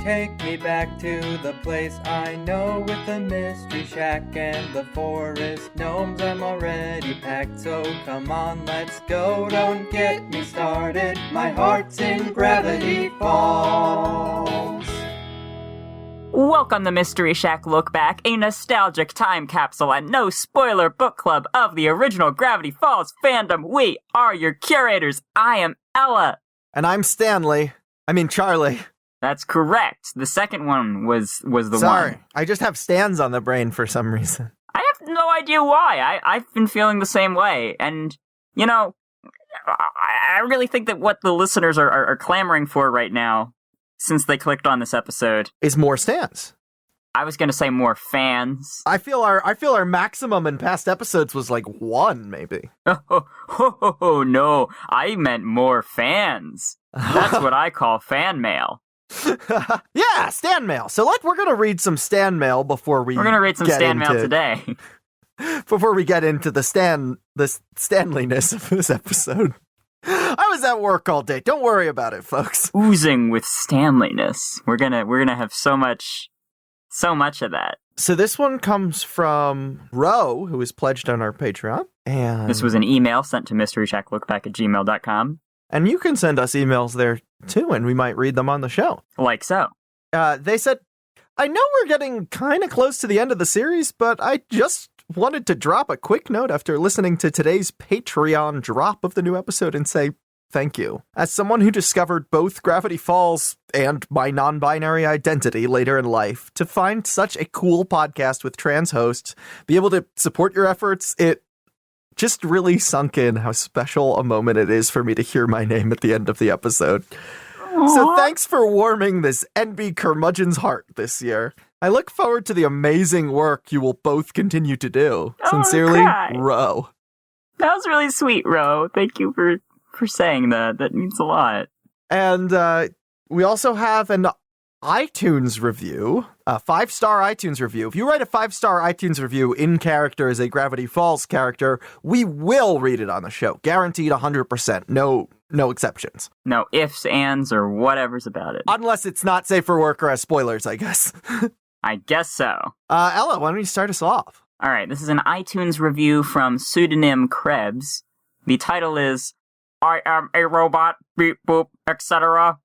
take me back to the place I know with the mystery shack and the forest gnomes. I'm already packed, so come on, let's go. Don't get me started, my heart's in Gravity Falls. Welcome to Mystery Shack Look Back, a nostalgic time capsule and no spoiler book club of the original Gravity Falls fandom. We are your curators. I am Ella. And I'm Charlie. That's correct. The second one was the one. Sorry, I just have Stans on the brain for some reason. I have no idea why. I've been feeling the same way. And, you know, I really think that what the listeners are clamoring for right now, since they clicked on this episode, is more Stans. I was going to say more fans. I feel our maximum in past episodes was like 1, maybe. Oh, no. I meant more fans. That's what I call fan mail. Yeah, Stan mail. So we're going to read some Stan mail before we're going to read some Stan mail today. Before we get into the Stanliness of this episode. I was at work all day. Don't worry about it, folks. Oozing with Stanliness. We're gonna have so much of that. So this one comes from Ro, who is pledged on our Patreon. And this was an email sent to mysteryshacklookback@gmail.com. And you can send us emails there too, and we might read them on the show. Like so. They said, I know we're getting kind of close to the end of the series, but I just wanted to drop a quick note after listening to today's Patreon drop of the new episode and say thank you. As someone who discovered both Gravity Falls and my non-binary identity later in life, to find such a cool podcast with trans hosts, be able to support your efforts, it just really sunk in how special a moment it is for me to hear my name at the end of the episode. Aww. So thanks for warming this NB curmudgeon's heart this year. I look forward to the amazing work you will both continue to do. Sincerely, Ro. That was really sweet, Ro. Thank you for saying that. That means a lot. And we also have an iTunes review, a 5-star iTunes review. If you write a 5-star iTunes review in character as a Gravity Falls character, we will read it on the show. Guaranteed 100%. No exceptions. No ifs, ands, or whatever's about it. Unless it's not safe for work or has spoilers, I guess. I guess so. Ella, why don't you start us off? All right, this is an iTunes review from pseudonym Krebs. The title is, I am a robot, beep boop, etc.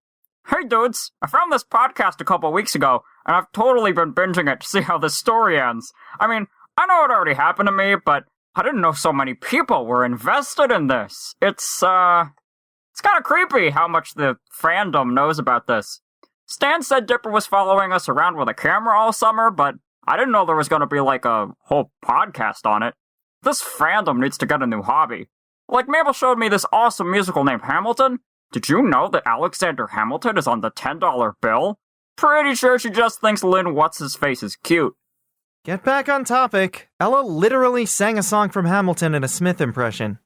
Hey dudes, I found this podcast a couple weeks ago, and I've totally been binging it to see how the story ends. I mean, I know it already happened to me, but I didn't know so many people were invested in this. It's kind of creepy how much the fandom knows about this. Stan said Dipper was following us around with a camera all summer, but I didn't know there was going to be like a whole podcast on it. This fandom needs to get a new hobby. Like Mabel showed me this awesome musical named Hamilton. Did you know that Alexander Hamilton is on the $10 bill? Pretty sure she just thinks Lynn What's-His-Face is cute. Get back on topic. Ella literally sang a song from Hamilton in a Smith impression.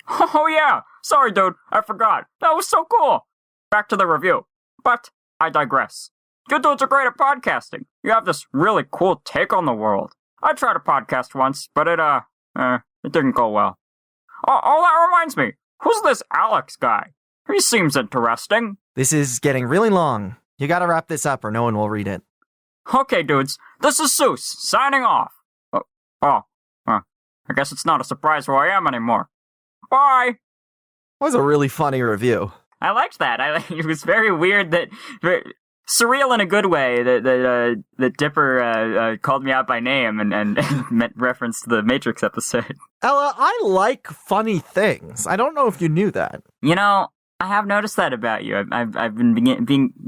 Oh yeah, sorry dude, I forgot. That was so cool. Back to the review. But I digress. You dudes are great at podcasting. You have this really cool take on the world. I tried a podcast once, but it didn't go well. Oh, that reminds me. Who's this Alex guy? He seems interesting. This is getting really long. You gotta wrap this up or no one will read it. Okay, dudes. This is Seuss, signing off. I guess it's not a surprise who I am anymore. Bye! That was a really funny review. I liked that. It was very weird that... surreal in a good way that Dipper called me out by name and meant reference to the Matrix episode. Ella, I like funny things. I don't know if you knew that. You know, I have noticed that about you. I've been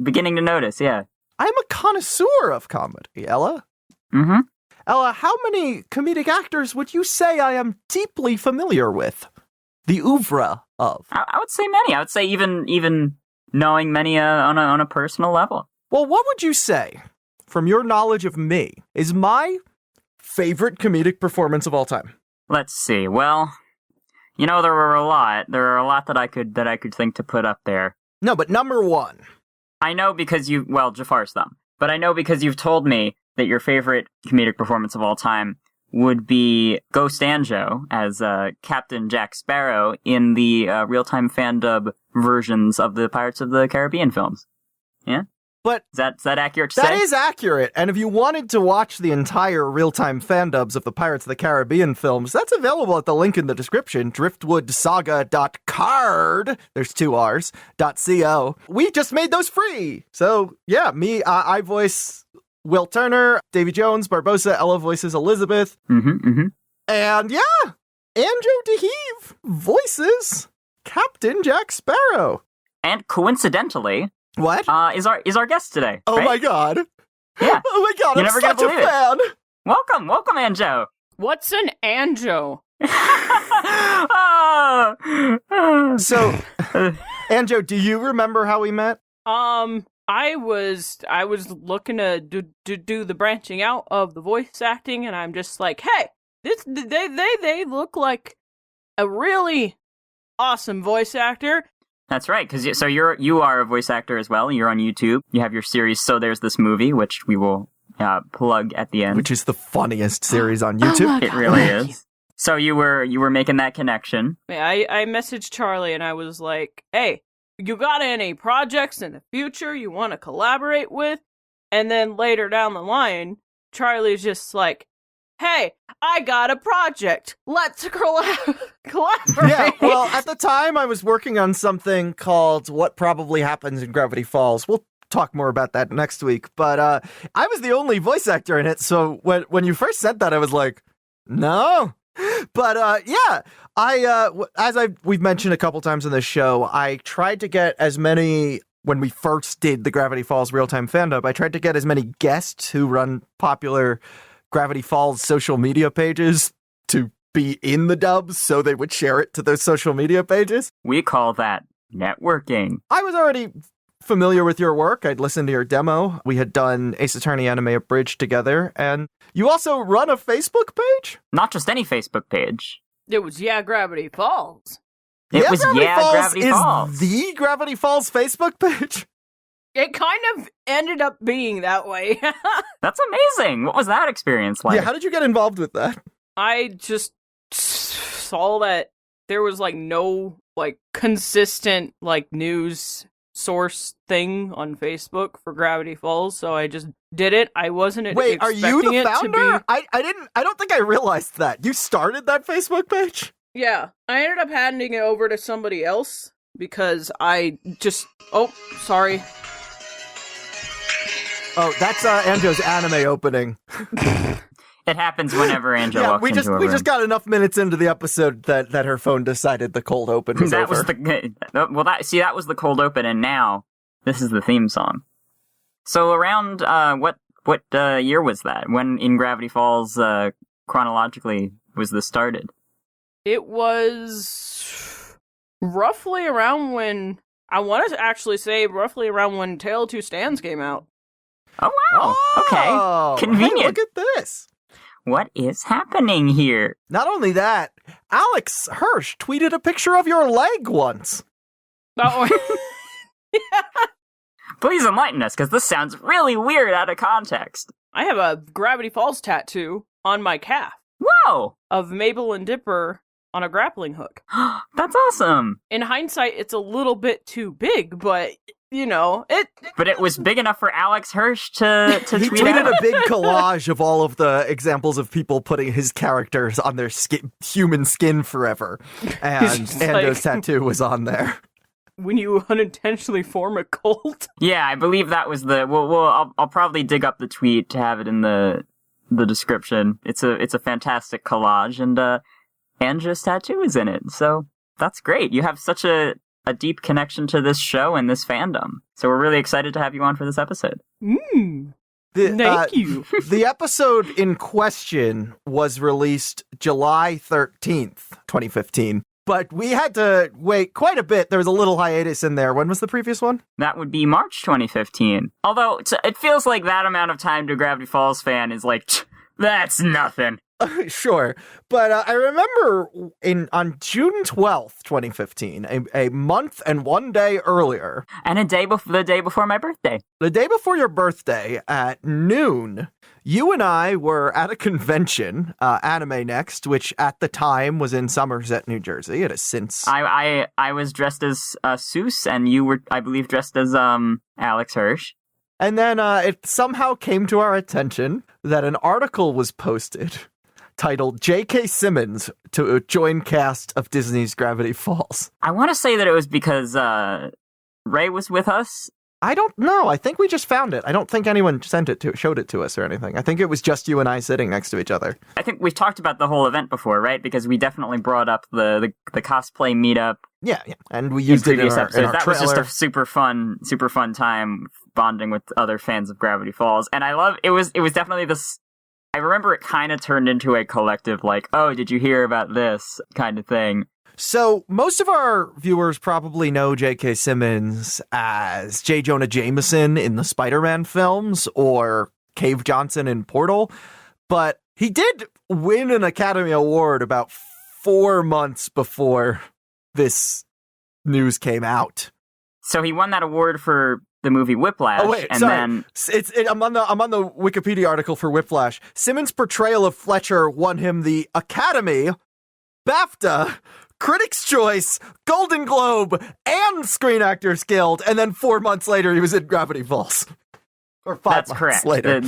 beginning to notice, yeah. I'm a connoisseur of comedy, Ella. Mm-hmm. Ella, how many comedic actors would you say I am deeply familiar with? The oeuvre of. I would say many. I would say even knowing many on a personal level. Well, what would you say, from your knowledge of me, is my favorite comedic performance of all time? Let's see. Well, you know, there are a lot that I could think to put up there. No, but number one. I know because Jafar's Thumb. But I know because you've told me that your favorite comedic performance of all time would be Ghost Anjo as Captain Jack Sparrow in the real-time fan dub versions of the Pirates of the Caribbean films. Yeah? But Is that accurate to that say? is accurate. And if you wanted to watch the entire real-time fan-dubs of the Pirates of the Caribbean films, that's available at the link in the description, driftwoodsaga.card, there's 2 R's, .co. We just made those free. So, yeah, I voice Will Turner, Davy Jones, Barbosa, Ella voices Elizabeth. And yeah, Anjo DeHeeve voices Captain Jack Sparrow. And coincidentally, What? is our guest today. Oh right? my god. Yeah. Oh my god, You're I'm never gonna such a believe it. fan. Welcome, Anjo. What's an anjo? So, Anjo, do you remember how we met? I was looking to do the branching out of the voice acting, and I'm just like, hey, they look like a really awesome voice actor. That's right, because you are a voice actor as well. You're on YouTube. You have your series So There's This Movie, which we will plug at the end. Which is the funniest series on YouTube. It really is. So you were making that connection. I messaged Charlie and I was like, hey, you got any projects in the future you want to collaborate with? And then later down the line, Charlie's just like, hey, I got a project. Let's collaborate. Yeah, well, at the time I was working on something called What Probably Happens in Gravity Falls. We'll talk more about that next week. But I was the only voice actor in it, so when you first said that, I was like, no. But yeah, we've mentioned a couple times in this show, I tried to get as many, when we first did the Gravity Falls real-time fandom, I tried to get as many guests who run popular Gravity Falls social media pages to be in the dubs so they would share it to those social media pages. We call that networking. I was already familiar with your work. I'd listened to your demo. We had done Ace Attorney Anime Abridged together, and you also run a Facebook page? Not just any Facebook page. It was Gravity Falls. Gravity Falls. Is the Gravity Falls Facebook page? It kind of ended up being that way. That's amazing. What was that experience like? Yeah, how did you get involved with that? I just saw that there was no consistent news source thing on Facebook for Gravity Falls, so I just did it. I wasn't Wait, are you expecting the it founder? to be... I don't think I realized that. You started that Facebook page? Yeah, I ended up handing it over to somebody else because I just... Oh, sorry. Oh, that's Anjo's anime opening. It happens whenever Anjo walks we into a room. we just got enough minutes into the episode that her phone decided the cold open was that over. was that was the cold open, and now this is the theme song. So around what year was that? When in Gravity Falls chronologically was this started? It was roughly around when roughly around when Tale of Two Stands came out. Oh wow! Oh, Okay, convenient. Hey, look at this. What is happening here? Not only that, Alex Hirsch tweeted a picture of your leg once. Oh, Please enlighten us, because this sounds really weird out of context. I have a Gravity Falls tattoo on my calf Whoa! of Mabel and Dipper on a grappling hook. That's awesome! In hindsight, it's a little bit too big, but But it was big enough for Alex Hirsch to He tweet tweeted out. a big collage of all of the examples of people putting his characters on their human skin forever. And just Ando's tattoo was on there. when you unintentionally form a cult. Yeah, I believe that was the. Well, I'll probably dig up the tweet to have it in the description. It's a fantastic collage, and Anjo's tattoo is in it. So that's great. You have such a deep connection to this show and this fandom. So we're really excited to have you on for this episode. Thank you. The episode in question was released July 13th, 2015. But we had to wait quite a bit. There was a little hiatus in there. When was the previous one? That would be March 2015. Although it feels like that amount of time to a Gravity Falls fan is like, that's nothing. Sure. But I remember on June 12th, 2015, a month and 1 day earlier. And the day before my birthday. The day before your birthday at noon, you and I were at a convention, Anime Next, which at the time was in Somerset, New Jersey. It has since... I was dressed as Seuss, and you were, I believe, dressed as Alex Hirsch. And then it somehow came to our attention that an article was posted titled J.K. Simmons to join cast of Disney's Gravity Falls. I want to say that it was because Ray was with us. I don't know. I think we just found it. I don't think anyone showed it to us or anything. I think it was just you and I sitting next to each other. I think we've talked about the whole event before, right? Because we definitely brought up the cosplay meetup. Yeah. And we used it in our episodes. That trailer. was just a super fun time bonding with other fans of Gravity Falls. And I love, it was definitely this, I remember it kind of turned into a collective, like, oh, did you hear about this kind of thing? So most of our viewers probably know J.K. Simmons as J. Jonah Jameson in the Spider-Man films or Cave Johnson in Portal, but he did win an Academy Award about 4 months before this news came out. So he won that award for the movie Whiplash. Oh wait, and sorry. then I'm on the Wikipedia article for Whiplash. Simmons' portrayal of Fletcher won him the Academy, BAFTA, Critics' Choice, Golden Globe, and Screen Actors Guild, and then 4 months later he was in Gravity Falls. Or 5 that's months correct. later.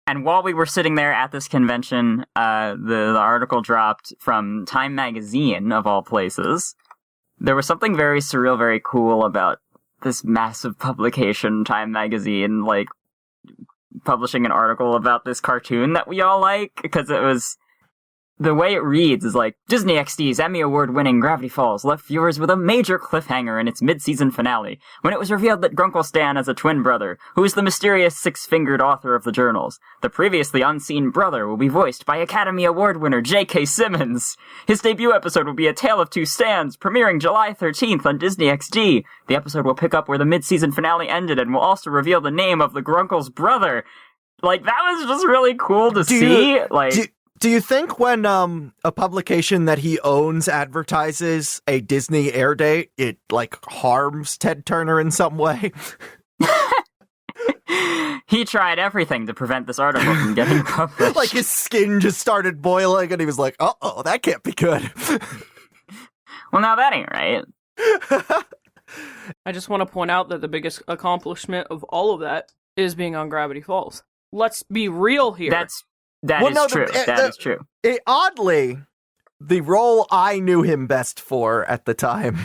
And while we were sitting there at this convention, the article dropped from Time Magazine, of all places. There was something very surreal, very cool about this massive publication, Time Magazine, like, publishing an article about this cartoon that we all like, because it was... The way it reads is like, Disney XD's Emmy Award-winning Gravity Falls left viewers with a major cliffhanger in its mid-season finale, when it was revealed that Grunkle Stan has a twin brother, who is the mysterious six-fingered author of the journals. The previously unseen brother will be voiced by Academy Award winner J.K. Simmons. His debut episode will be A Tale of Two Stans, premiering July 13th on Disney XD. The episode will pick up where the mid-season finale ended and will also reveal the name of the Grunkle's brother. Like, that was just really cool to see. Do you think when a publication that he owns advertises a Disney air date, it, like, harms Ted Turner in some way? He tried everything to prevent this article from getting published. Like, his skin just started boiling, and he was like, uh-oh, that can't be good. Well, now that ain't right. I just want to point out that the biggest accomplishment of all of that is being on Gravity Falls. Let's be real here. That is true. Oddly, the role I knew him best for at the time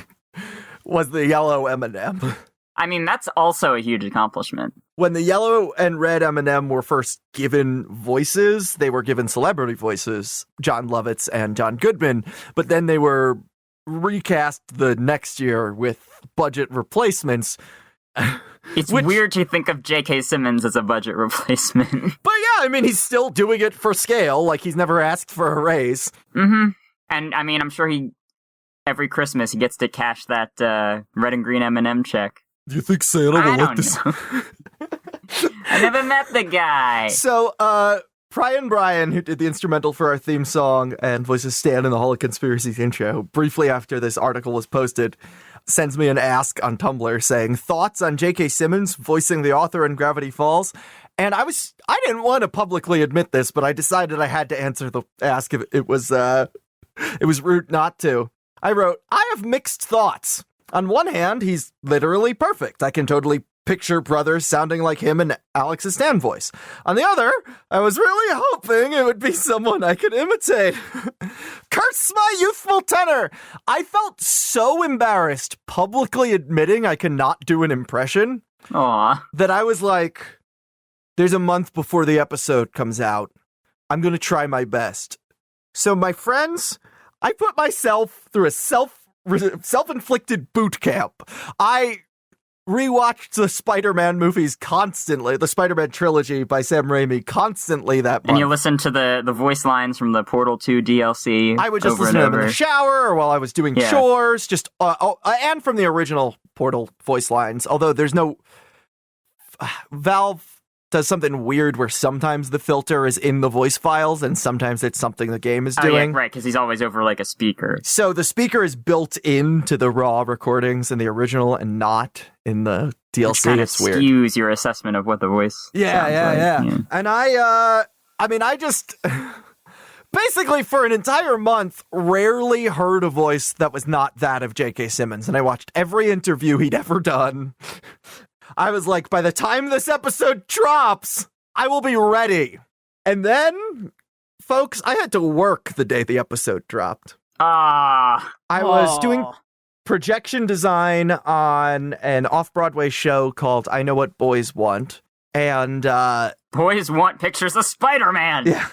was the yellow M&M. I mean, that's also a huge accomplishment. When the yellow and red M&M were first given voices, they were given celebrity voices, John Lovitz and John Goodman, but then they were recast the next year with budget replacements. It's weird to think of J.K. Simmons as a budget replacement. But yeah, I mean, he's still doing it for scale, like he's never asked for a raise. Mm-hmm. And, I mean, I'm sure every Christmas he gets to cash that red and green M&M check. Do you think Santa will let this? I never met the guy. So, Brian, who did the instrumental for our theme song and voices Stan in the Hall of Conspiracies intro, briefly after this article was posted, sends me an ask on Tumblr saying, thoughts on J.K. Simmons voicing the author in Gravity Falls? And I didn't want to publicly admit this, but I decided I had to answer the ask if it was rude not to. I wrote, I have mixed thoughts. On one hand, he's literally perfect. I can totally picture brothers sounding like him and Alex's Stan voice. On the other, I was really hoping it would be someone I could imitate. Curse my youthful tenor! I felt so embarrassed publicly admitting I cannot do an impression that I was like, there's a month before the episode comes out. I'm going to try my best. So my friends, I put myself through a self-inflicted boot camp. I rewatched the Spider-Man movies constantly, the Spider-Man trilogy by Sam Raimi constantly that month. And you listened to the voice lines from the Portal 2 DLC. I would just listen to them in the shower or while I was doing chores, just and from the original Portal voice lines. Although there's no Valve does something weird where sometimes the filter is in the voice files and sometimes it's something the game is doing. Yeah, right, because he's always over like a speaker. So the speaker is built into the raw recordings in the original and not in the DLC. Which kind of weird. Skews your assessment of what the voice sounds like. Yeah. And I just basically for an entire month rarely heard a voice that was not that of J.K. Simmons. And I watched every interview he'd ever done. I was like, by the time this episode drops, I will be ready. And then, folks, I had to work the day the episode dropped. I was doing projection design on an off-Broadway show called I Know What Boys Want. And, Boys want pictures of Spider-Man. Yeah.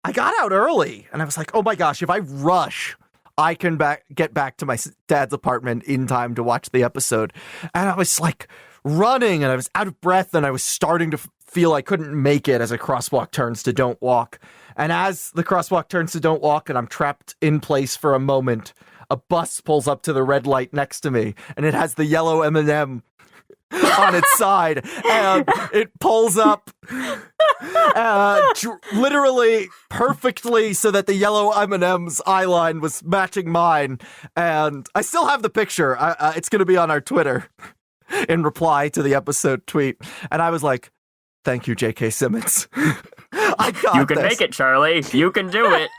I got out early, and I was like, oh my gosh, if I rush, I can get back to my dad's apartment in time to watch the episode. And I was like running, and I was out of breath, and I was starting to feel I couldn't make it as a crosswalk turns to don't walk. And as the crosswalk turns to don't walk, and I'm trapped in place for a moment, a bus pulls up to the red light next to me, and it has the yellow M&M on its side, and it pulls up literally perfectly so that the yellow M&M's eye line was matching mine. And I still have the picture. It's going to be on our Twitter in reply to the episode tweet. And I was like, thank you, J.K. Simmons. I got You can this. make it, Charlie. You can do it.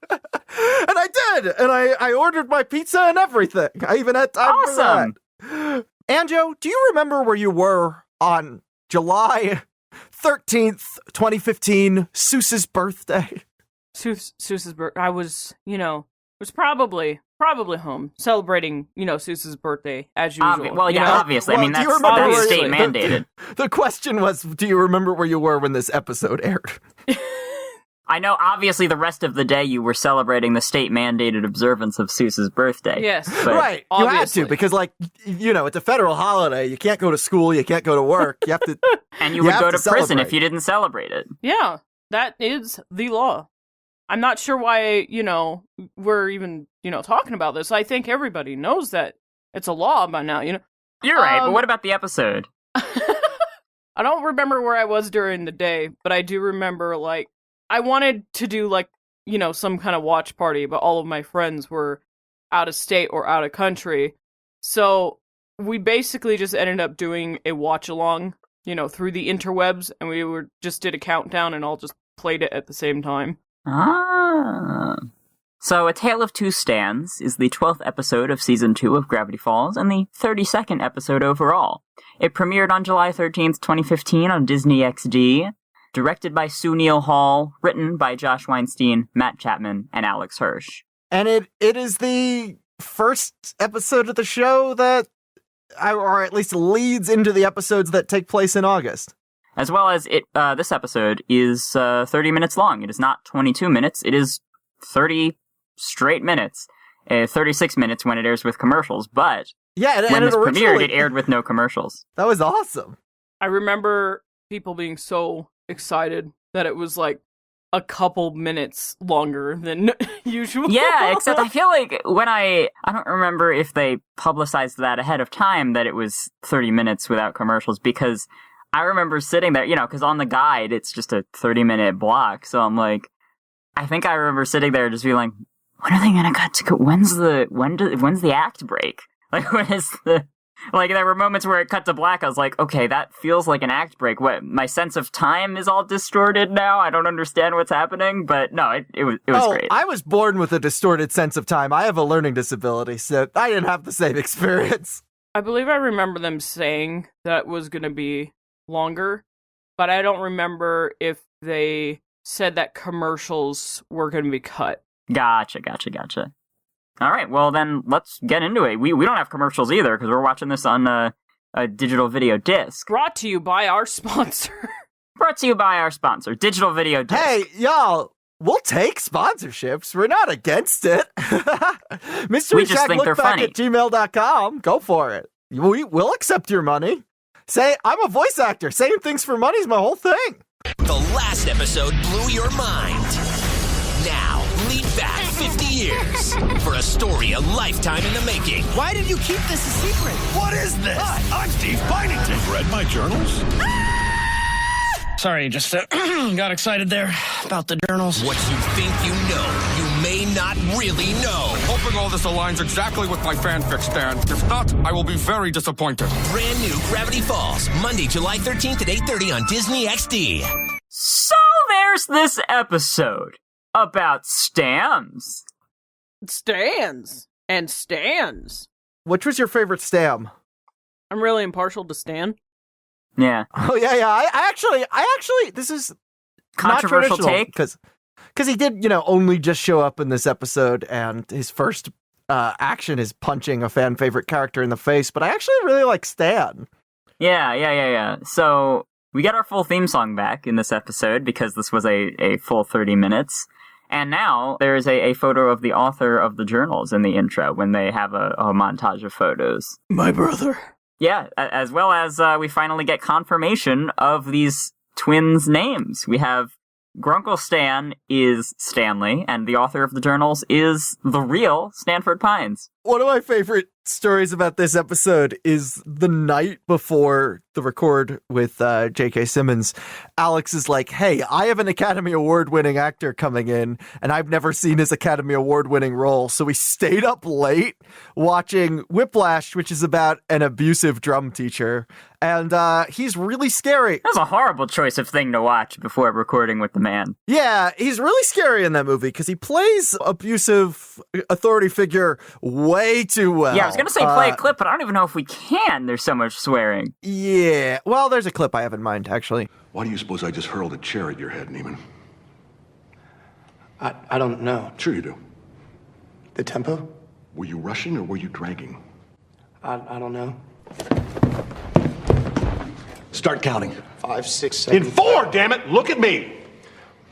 And I did. And I ordered my pizza and everything. I even had time for that. Awesome. Anjo, do you remember where you were on July 13th, 2015, Seuss's birthday? Seuss's birthday. I was, was probably home celebrating, Seuss's birthday as usual. Obviously. Well, I mean, do you that's remember state mandated. The question was, do you remember where you were when this episode aired? I know, obviously, the rest of the day you were celebrating the state-mandated observance of Seuss's birthday. Yes. But Right. Obviously. You had to, because, it's a federal holiday. You can't go to school. You can't go to work. You have to... And you would have go to to prison celebrate. if you didn't celebrate it. Yeah, that is the law. I'm not sure why, we're even, talking about this. I think everybody knows that it's a law by now, You're right, but what about the episode? I don't remember where I was during the day, but I do remember, I wanted to do, some kind of watch party, but all of my friends were out of state or out of country. So we basically just ended up doing a watch-along, through the interwebs, and we just did a countdown and all just played it at the same time. So, A Tale of Two Stands is the 12th episode of Season 2 of Gravity Falls and the 32nd episode overall. It premiered on July 13th, 2015 on Disney XD, directed by Sue Neil Hall, written by Josh Weinstein, Matt Chapman, and Alex Hirsch. And it is the first episode of the show that, or at least leads into the episodes that take place in August. As well as this episode is 30 minutes long. It is not 22 minutes. It is 30 straight minutes. 36 minutes when it airs with commercials. But when this premiered, it aired with no commercials. That was awesome. I remember people being so excited that it was a couple minutes longer than usual. Yeah, except I feel like when I don't remember if they publicized that ahead of time that it was 30 minutes without commercials, because I remember sitting there, because on the guide, it's just a 30-minute block. So I'm like, I think I remember sitting there just being like, when are they going to cut to, when's the act break? When is the, there were moments where it cut to black. I was like, okay, that feels like an act break. What, my sense of time is all distorted now? I don't understand what's happening, but no, it was great. I was born with a distorted sense of time. I have a learning disability, so I didn't have the same experience. I believe I remember them saying that it was going to be longer, but I don't remember if they said that commercials were going to be cut. Gotcha. All right, well then let's get into it. We don't have commercials either because we're watching this on a digital video disc. Brought to you by our sponsor. Digital Video Disc. Hey, y'all, we'll take sponsorships. We're not against it. Mystery We just Shack think they're funny. @gmail.com. Go for it. We'll accept your money. Say, I'm a voice actor. Saying things for money's my whole thing. The last episode blew your mind. Now, leap back 50 years for a story a lifetime in the making. Why did you keep this a secret? What is this? Hi, I'm Steve Bynington. Read my journals? Sorry, just got excited there about the journals. What you think you know, you may not really know. Hoping all this aligns exactly with my fanfic, Stan. If not, I will be very disappointed. Brand new Gravity Falls, Monday, July 13th at 8:30 on Disney XD. So there's this episode about stamps. Stands. And stands. Which was your favorite stam? I'm really impartial to Stan. Yeah. Oh yeah. I actually, this is Controversial take. because he did, only just show up in this episode, and his first action is punching a fan favorite character in the face. But I actually really like Stan. Yeah. So we get our full theme song back in this episode because this was a full 30 minutes. And now there's a photo of the author of the journals in the intro when they have a montage of photos. My brother. Yeah, as well as we finally get confirmation of these twins' names. We have Grunkle Stan is Stanley, and the author of the journals is the real Stanford Pines. One of my favorite stories about this episode is the night before the record with J.K. Simmons. Alex is like, hey, I have an Academy Award-winning actor coming in, and I've never seen his Academy Award-winning role. So we stayed up late watching Whiplash, which is about an abusive drum teacher. And he's really scary. That was a horrible choice of thing to watch before recording with the man. Yeah, he's really scary in that movie because he plays abusive authority figure way too well. Yeah, I was going to say play a clip, but I don't even know if we can. There's so much swearing. Yeah, well, there's a clip I have in mind, actually. Why do you suppose I just hurled a chair at your head, Neiman? I don't know. Sure you do. The tempo? Were you rushing or were you dragging? I don't know. Start counting. 5, 6, 7. In 4, damn it! Look at me!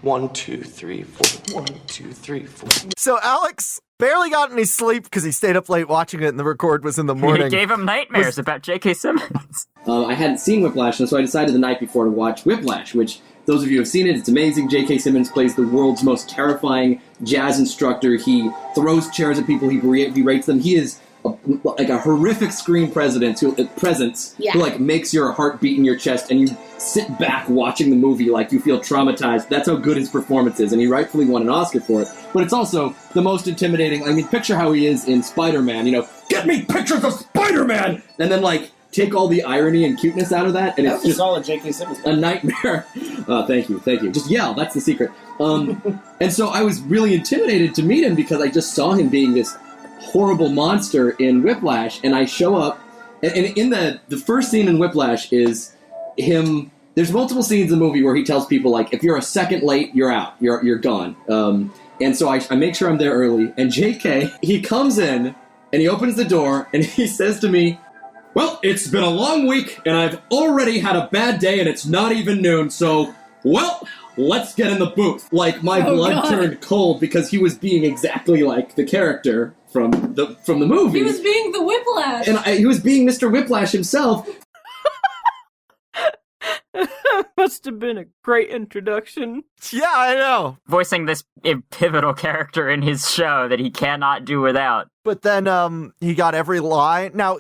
1, 2, 3, 4. 1, 2, 3, 4. So Alex barely got any sleep because he stayed up late watching it and the record was in the morning. It gave him nightmares about J.K. Simmons. I hadn't seen Whiplash, and so I decided the night before to watch Whiplash, which, those of you who have seen it, it's amazing. J.K. Simmons plays the world's most terrifying jazz instructor. He throws chairs at people, he berates them. He is like a horrific screen presence who like makes your heart beat in your chest, and you sit back watching the movie like you feel traumatized. That's how good his performance is, and he rightfully won an Oscar for it. But it's also the most intimidating. I mean, picture how he is in Spider-Man, get me pictures of Spider-Man! And then, take all the irony and cuteness out of that, and it's just solid J.K. Simmons. A nightmare. Thank you. Just yell, that's the secret. And so I was really intimidated to meet him because I just saw him being this horrible monster in Whiplash, and I show up, and in the first scene in Whiplash is him. There's multiple scenes in the movie where he tells people, if you're a second late, you're out, you're gone. And so I make sure I'm there early, and JK, he comes in, and he opens the door, and he says to me, well, it's been a long week, and I've already had a bad day, and it's not even noon, so, let's get in the booth. My blood turned cold because he was being exactly like the character from the movie. He was being the Whiplash. And he was being Mr. Whiplash himself. Must have been a great introduction. Yeah, I know. Voicing this pivotal character in his show that he cannot do without. But then he got every line. Now,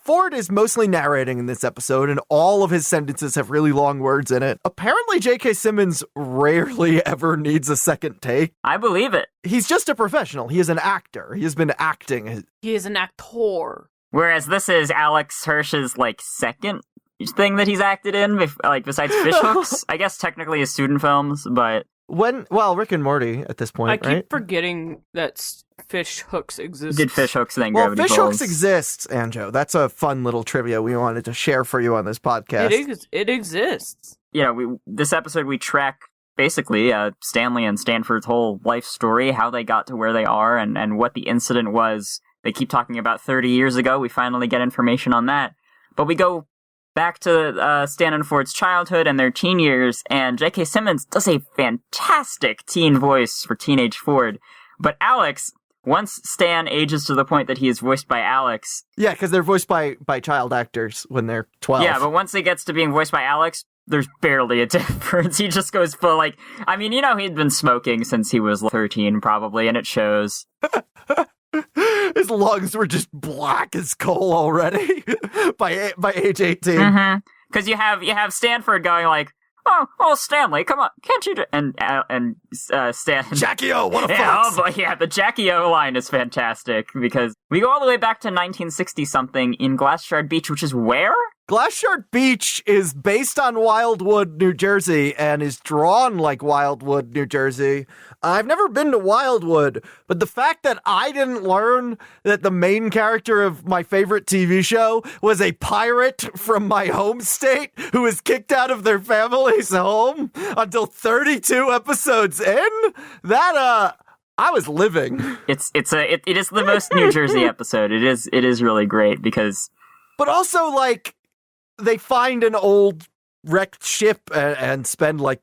Ford is mostly narrating in this episode, and all of his sentences have really long words in it. Apparently, J.K. Simmons rarely ever needs a second take. I believe it. He's just a professional. He is an actor. He has been acting. He is an actor. Whereas this is Alex Hirsch's, second thing that he's acted in, besides Fishhooks. I guess technically his student films, but... Rick and Morty at this point, I keep forgetting that Fishhooks exists. Did Fishhooks then Well, Gravity Fishhooks Falls? exists, Anjo. That's a fun little trivia we wanted to share for you on this podcast. It exists. This episode we track basically Stanley and Stanford's whole life story, how they got to where they are, and what the incident was. They keep talking about 30 years ago. We finally get information on that. But we go back to Stan and Ford's childhood and their teen years, and J.K. Simmons does a fantastic teen voice for teenage Ford. But Alex, once Stan ages to the point that he is voiced by Alex... Yeah, because they're voiced by child actors when they're 12. Yeah, but once he gets to being voiced by Alex, there's barely a difference. He just goes full, he'd been smoking since he was 13, probably, and it shows. His lungs were just black as coal already by age 18. Mm-hmm. Because you have Stanford going oh, Stanley, come on, can't you do... And Stan... Jackie O, what a yeah, fox! Oh boy, yeah, the Jackie O line is fantastic, because We go all the way back to 1960-something in Glasshard Beach, which is where? Glasshard Beach is based on Wildwood, New Jersey, and is drawn like Wildwood, New Jersey. I've never been to Wildwood, but the fact that I didn't learn that the main character of my favorite TV show was a pirate from my home state who was kicked out of their family's home until 32 episodes in, that, I was living. It is the most New Jersey episode. It is really great because... But also, like, they find an old wrecked ship and spend like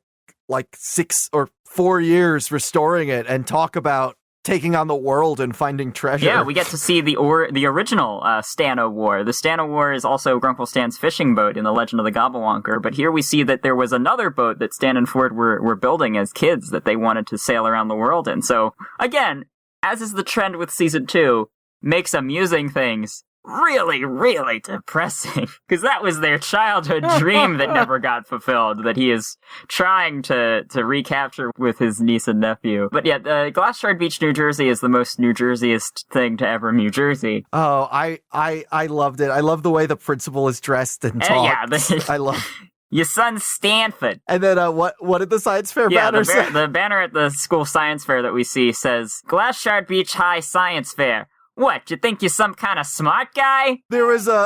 6 or 4 years restoring it and talk about taking on the world and finding treasure. Yeah, we get to see the original Stano War. The Stano War is also Grunkle Stan's fishing boat in The Legend of the Gobblewonker, but here we see that there was another boat that Stan and Ford were building as kids that they wanted to sail around the world in. So, again, as is the trend with Season 2, makes amusing things really, really depressing. Because that was their childhood dream that never got fulfilled, that he is trying to recapture with his niece and nephew. But yeah, Glasshard Beach, New Jersey is the most New Jerseyest thing to ever New Jersey. Oh, I loved it. I love the way the principal is dressed and talks. Yeah, I love your son Stanford. And then what did the science fair banner say? The banner at the school science fair that we see says, Glasshard Beach High Science Fair. What, you think you're some kind of smart guy? There was a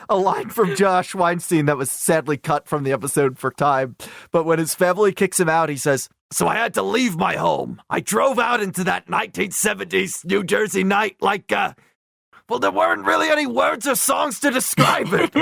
line from Josh Weinstein that was sadly cut from the episode for time. But when his family kicks him out, he says, "So I had to leave my home. I drove out into that 1970s New Jersey night like, well, there weren't really any words or songs to describe it."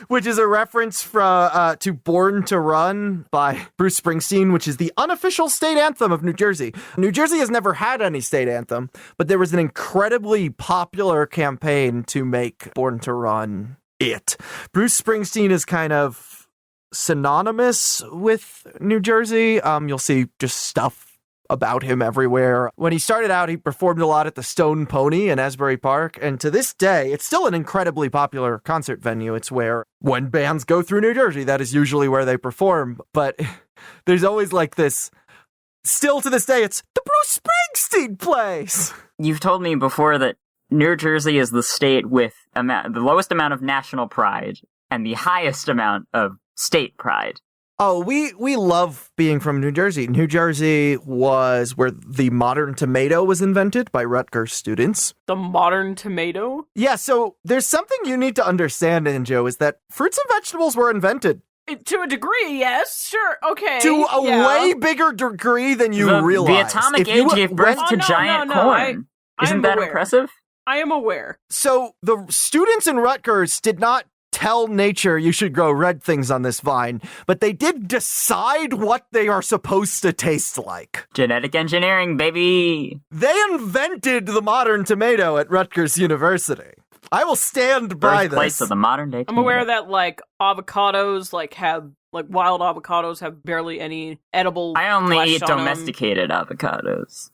Which is a reference to Born to Run by Bruce Springsteen, which is the unofficial state anthem of New Jersey. New Jersey has never had any state anthem, but there was an incredibly popular campaign to make Born to Run it. Bruce Springsteen is kind of synonymous with New Jersey. You'll see just stuff about him everywhere. When he started out, he performed a lot at the Stone Pony in Asbury Park, and to this day, it's still an incredibly popular concert venue. It's where, when bands go through New Jersey, that is usually where they perform, but there's always like this, still to this day, it's the Bruce Springsteen place! You've told me before that New Jersey is the state with the lowest amount of national pride and the highest amount of state pride. Oh, we love being from New Jersey. New Jersey was where the modern tomato was invented by Rutgers students. The modern tomato? Yeah, so there's something you need to understand, Injo, is that fruits and vegetables were invented. To a degree, yes, sure, okay. To a way bigger degree than you realize. The atomic age gave birth to giant corn. Isn't that impressive? I am aware. So the students in Rutgers did not tell nature you should grow red things on this vine, but they did decide what they are supposed to taste like. Genetic engineering, baby. They invented the modern tomato at Rutgers University. I will stand by this. Birthplace of the modern day tomato. I'm aware that avocados wild avocados have barely any edible. I only flesh eat on domesticated avocados.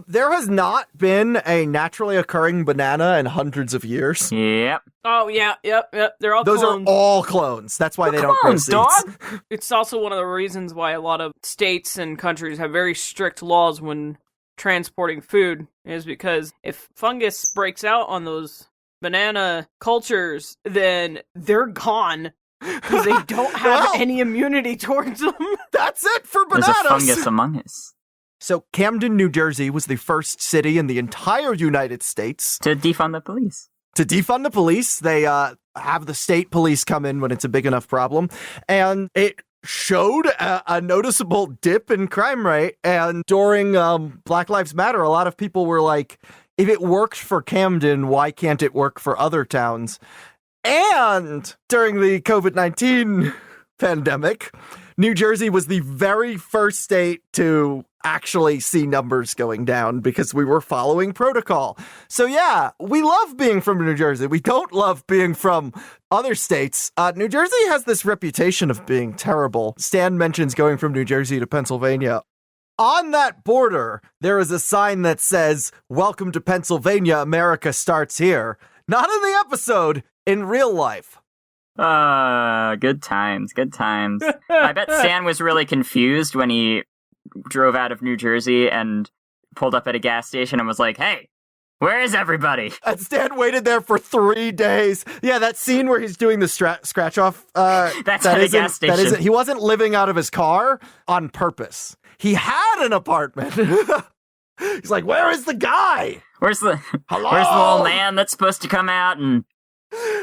There has not been a naturally occurring banana in hundreds of years. Yep. Oh, yeah, yep. They're all Those clones. are all clones. That's why they don't grow seeds. Dog. It's also one of the reasons why a lot of states and countries have very strict laws when transporting food, is because if fungus breaks out on those banana cultures, then they're gone. Because they don't have any immunity towards them. That's it for bananas. There's a fungus among us. So Camden, New Jersey was the first city in the entire United States to defund the police. To defund the police, they have the state police come in when it's a big enough problem. And it showed a noticeable dip in crime rate. And during Black Lives Matter, a lot of people were like, if it worked for Camden, why can't it work for other towns? And during the COVID-19 pandemic, New Jersey was the very first state to actually see numbers going down because we were following protocol. So yeah, we love being from New Jersey. We don't love being from other states. New Jersey has this reputation of being terrible. Stan mentions going from New Jersey to Pennsylvania. On that border, there is a sign that says, "Welcome to Pennsylvania, America starts here." Not in the episode, in real life. Good times. I bet Stan was really confused when he drove out of New Jersey and pulled up at a gas station and was like, "Hey, Where is everybody? And Stan waited there for 3 days. Yeah, that scene where he's doing the scratch off. That's at a gas station. He wasn't living out of his car on purpose. He had an apartment. He's like, where is the guy? Where's the Hello? Where's the little man that's supposed to come out? And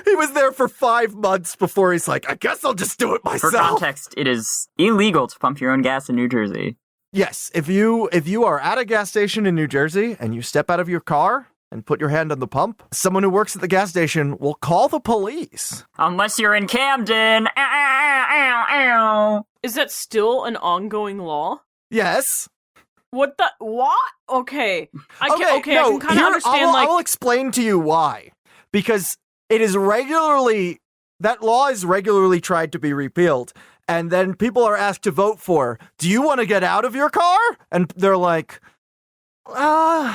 He was there for 5 months before he's like, I guess I'll just do it myself. for context, it is illegal to pump your own gas in New Jersey. Yes, if you are at a gas station in New Jersey and you step out of your car and put your hand on the pump, someone who works at the gas station will call the police. Unless you're in Camden. Ow, ow, ow, ow. Is that still an ongoing law? Yes. What? Okay. I can kind of here, understand, I'll explain to you why. Because it is that law is regularly tried to be repealed. And then people are asked to vote for, do you want to get out of your car? And they're like, Nah,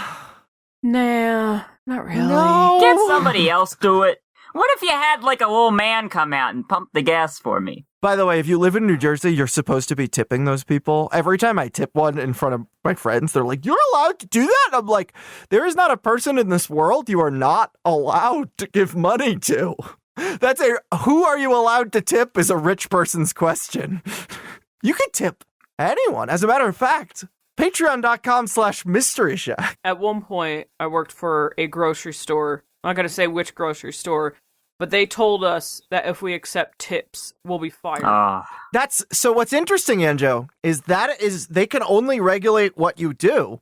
not really. no. Get somebody else do it. What if you had like a little man come out and pump the gas for me? By the way, if you live in New Jersey, you're supposed to be tipping those people. Every time I tip one in front of my friends, they're like, you're allowed to do that? I'm like, there is not a person in this world you are not allowed to give money to. Who are you allowed to tip is a rich person's question. You could tip anyone. As a matter of fact, patreon.com/Mystery Shack. At one point, I worked for a grocery store. I'm not going to say which grocery store, but they told us that if we accept tips, we'll be fired. So what's interesting, Anjo, is they can only regulate what you do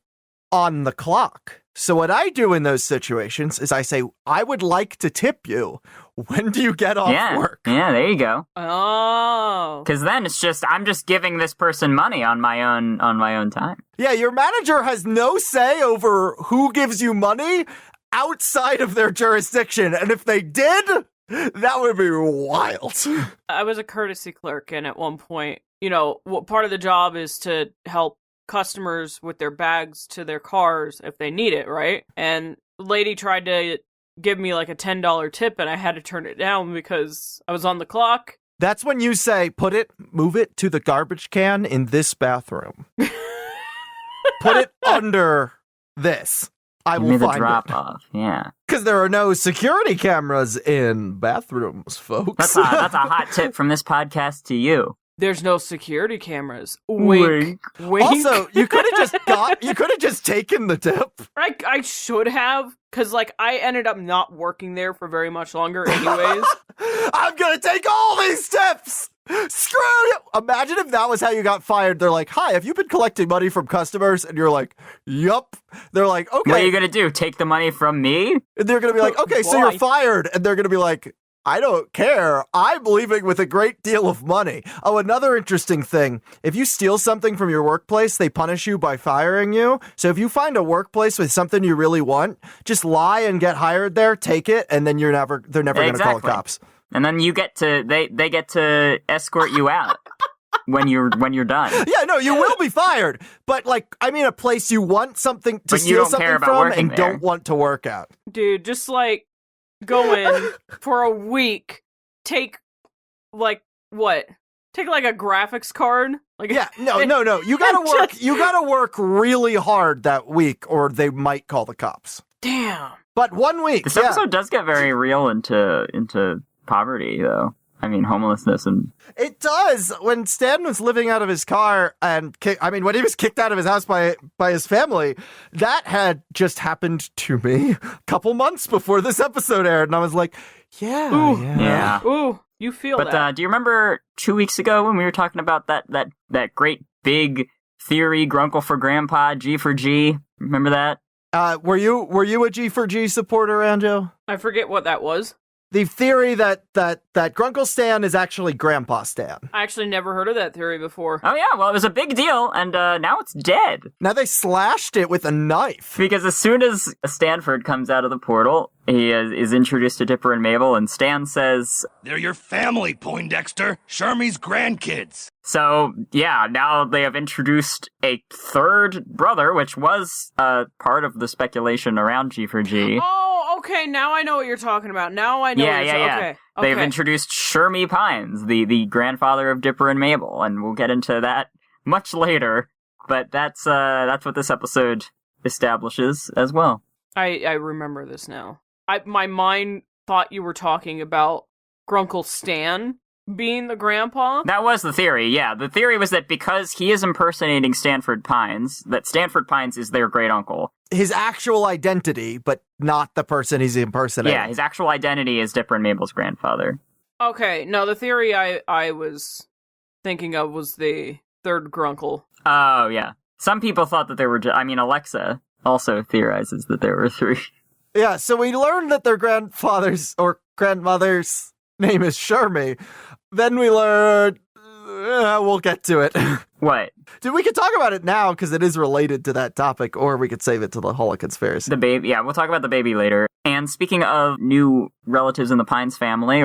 on the clock. So what I do in those situations is I say, I would like to tip you. When do you get off work? Yeah, there you go. Oh. Because then it's just, I'm just giving this person money on my own time. Yeah, your manager has no say over who gives you money outside of their jurisdiction. And if they did, that would be wild. I was a courtesy clerk, and at one point, part of the job is to help customers with their bags to their cars if they need it, right? And the lady tried to give me like a $10 tip, and I had to turn it down because I was on the clock. That's when you say, move it to the garbage can in this bathroom. Put it under this. I will find drop it. off, yeah. Because there are no security cameras in bathrooms, folks. That's a hot tip from this podcast to you. There's no security cameras. Wink. Wink. Also, you could have just taken the tip. I should have, because I ended up not working there for very much longer anyways. I'm gonna take all these tips! Screw you! Imagine if that was how you got fired. They're like, hi, have you been collecting money from customers? And you're like, yup. They're like, okay. What are you gonna do? Take the money from me? And they're gonna be like, okay, so you're fired. And they're gonna be like, I don't care. I'm leaving with a great deal of money. Oh, another interesting thing. If you steal something from your workplace, they punish you by firing you. So if you find a workplace with something you really want, just lie and get hired there, take it, and then they're never going to call the cops. And then you get to they get to escort you out when you're done. Yeah, no, you will be fired. But a place you want something to steal something from and don't want to work at. Dude, just go in for a week, take what? Take a graphics card? No. You gotta work really hard that week or they might call the cops. Damn. But 1 week. This episode does get very real into poverty, though. I mean, homelessness and... It does. When Stan was living out of his car and... when he was kicked out of his house by his family, that had just happened to me a couple months before this episode aired. And I was like, yeah. Ooh, you feel that. But do you remember 2 weeks ago when we were talking about that great big theory, Grunkle for Grandpa, G for G? Remember that? Were you a G for G supporter, Anjo? I forget what that was. The theory that Grunkle Stan is actually Grandpa Stan. I actually never heard of that theory before. Oh yeah, well it was a big deal, and now it's dead. Now they slashed it with a knife. Because as soon as Stanford comes out of the portal, he is introduced to Dipper and Mabel, and Stan says, "They're your family, Poindexter. Shermie's grandkids." So, yeah, now they have introduced a third brother, which was part of the speculation around G for G. Oh, okay, now I know what you're talking about. Now I know what you're talking about. Okay. They've introduced Shermie Pines, the grandfather of Dipper and Mabel, and we'll get into that much later, but that's what this episode establishes as well. I remember this now. My mind thought you were talking about Grunkle Stan being the grandpa. That was the theory, yeah. The theory was that because he is impersonating Stanford Pines, that Stanford Pines is their great uncle. His actual identity, but not the person he's impersonating. Yeah, his actual identity is Dipper and Mabel's grandfather. Okay, no, the theory I was thinking of was the third Grunkle. Oh, yeah. Some people thought that there were... Alexa also theorizes that there were 3. Yeah, so we learned that their grandfather's or grandmother's name is Shermie. Then we learned... we'll get to it. What? Dude, we could talk about it now because it is related to that topic, or we could save it to the Holo Conspiracy. The baby, yeah, we'll talk about the baby later. And speaking of new relatives in the Pines family,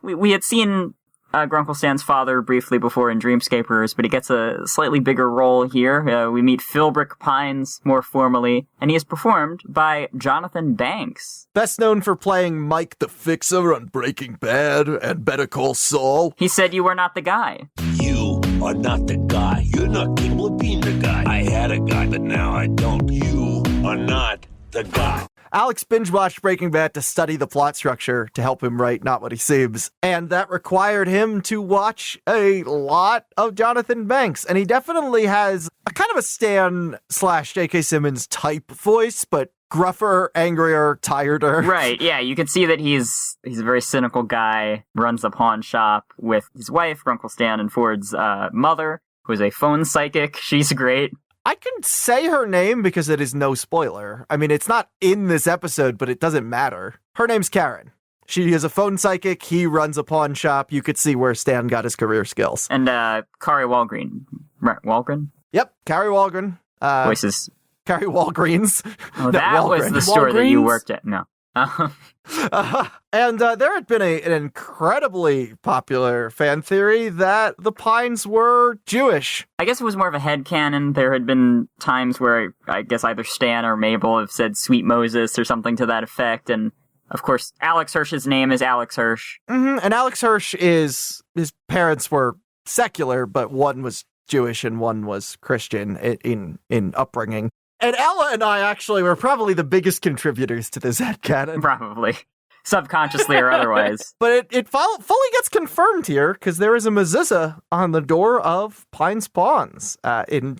we had seen Grunkle Stan's father briefly before in Dreamscapers, but he gets a slightly bigger role here. We meet Philbrick Pines more formally, and he is performed by Jonathan Banks. Best known for playing Mike the Fixer on Breaking Bad and Better Call Saul. He said you were not the guy. You are not the guy. You're not capable of being the guy. I had a guy, but now I don't. You are not the guy. Alex binge-watched Breaking Bad to study the plot structure to help him write Not What He Seems, and that required him to watch a lot of Jonathan Banks, and he definitely has a kind of a Stan/J.K. Simmons type voice, but gruffer, angrier, tireder. Right, yeah, you can see that he's a very cynical guy, runs a pawn shop with his wife, Grunkle Stan, and Ford's mother, who is a phone psychic. She's great. I can say her name because it is no spoiler. I mean, it's not in this episode, but it doesn't matter. Her name's Karen. She is a phone psychic. He runs a pawn shop. You could see where Stan got his career skills. And Kari Walgreen. Right, Walgren? Yep, Kari Walgren. Voices. Kari Walgreens. Oh, that was the store that you worked at. No. And there had been an incredibly popular fan theory that the Pines were Jewish. I guess it was more of a headcanon. There had been times where I guess either Stan or Mabel have said Sweet Moses or something to that effect. And of course, Alex Hirsch's name is Alex Hirsch. Mm-hmm. And Alex Hirsch his parents were secular, but one was Jewish and one was Christian in upbringing. And Ella and I actually were probably the biggest contributors to this headcanon. Probably. Subconsciously or otherwise. But it fully gets confirmed here, because there is a mezuzah on the door of Pines Pawns. In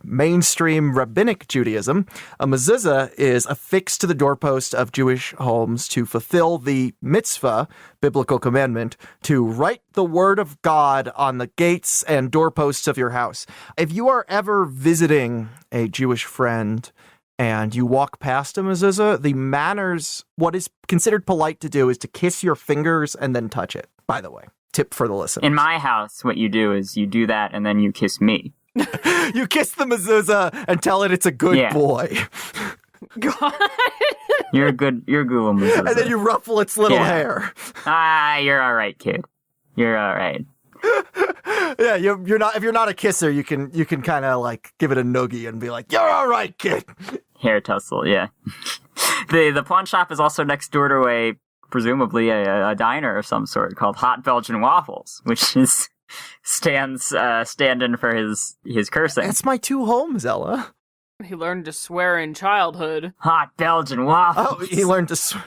mainstream rabbinic Judaism, a mezuzah is affixed to the doorpost of Jewish homes to fulfill the mitzvah, biblical commandment, to write the word of God on the gates and doorposts of your house. If you are ever visiting a Jewish friend and you walk past a mezuzah, the manners, what is considered polite to do is to kiss your fingers and then touch it, by the way. Tip for the listener. In my house, what you do is you do that and then you kiss me. You kiss the mezuzah and tell it it's a good boy. God. You're a good little mezuzah. And then you ruffle its little hair. You're all right, kid. You're all right. Yeah, you're not. If you're not a kisser, you can kind of like give it a noogie and be like, "You're all right, kid." Hair tussle, yeah. The pawn shop is also next door to presumably a diner of some sort called Hot Belgian Waffles, which is stand-in for his cursing. That's my two homes, Ella. He learned to swear in childhood. Hot Belgian Waffles. Oh, he learned to swear.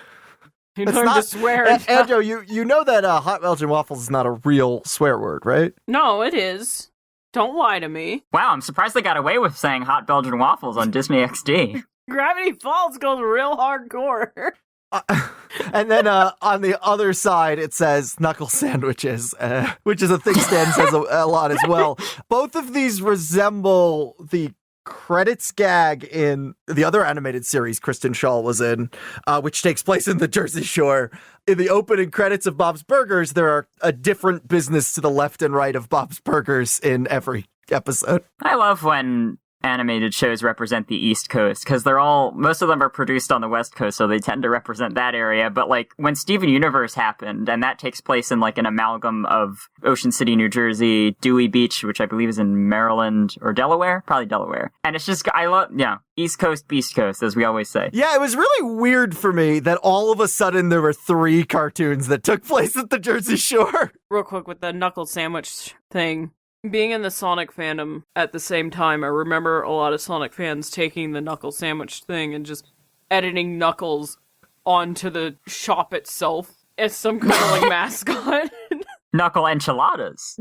He learned to swear. Andrew, you know that Hot Belgian Waffles is not a real swear word, right? No, it is. Don't lie to me. Wow, I'm surprised they got away with saying Hot Belgian Waffles on Disney XD. Gravity Falls goes real hardcore. And then on the other side, it says knuckle sandwiches, which is a thing Stan says a lot as well. Both of these resemble the credits gag in the other animated series Kristen Schaal was in, which takes place in the Jersey Shore. In the opening credits of Bob's Burgers, there are a different business to the left and right of Bob's Burgers in every episode. I love when animated shows represent the East Coast, because most of them are produced on the West Coast, so they tend to represent that area. But like when Steven Universe happened, and that takes place in like an amalgam of Ocean City, New Jersey, Dewey Beach, which I believe is in Maryland or Delaware, probably Delaware. And it's just, I love, East Coast, Beast Coast, as we always say. Yeah, it was really weird for me that all of a sudden there were 3 cartoons that took place at the Jersey Shore. Real quick with the knuckle sandwich thing. Being in the Sonic fandom at the same time, I remember a lot of Sonic fans taking the knuckle sandwich thing and just editing Knuckles onto the shop itself as some kind of like mascot. Knuckle enchiladas.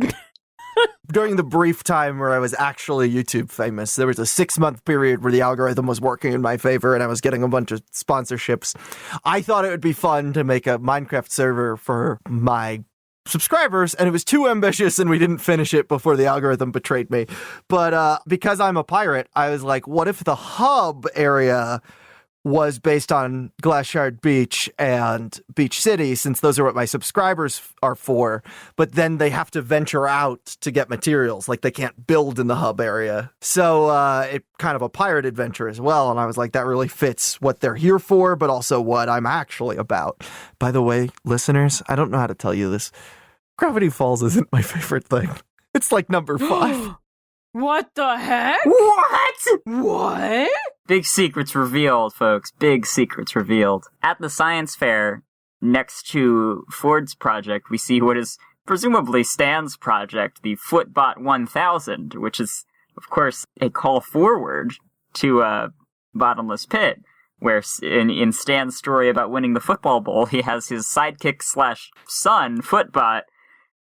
During the brief time where I was actually YouTube famous, there was a 6-month period where the algorithm was working in my favor and I was getting a bunch of sponsorships. I thought it would be fun to make a Minecraft server for my subscribers, and it was too ambitious and we didn't finish it before the algorithm betrayed me. But because I'm a pirate, I was like, what if the hub area was based on Glass Shard Beach and Beach City, since those are what my subscribers are for, but then they have to venture out to get materials, like they can't build in the hub area. So it kind of a pirate adventure as well, and I was like, that really fits what they're here for, but also what I'm actually about. By the way, listeners, I don't know how to tell you this. Gravity Falls isn't my favorite thing. It's like number 5. What the heck? What? Big secrets revealed, folks. Big secrets revealed. At the science fair, next to Ford's project, we see what is presumably Stan's project, the Footbot 1000, which is, of course, a call forward to a bottomless pit, where in Stan's story about winning the football bowl, he has his sidekick / son, Footbot.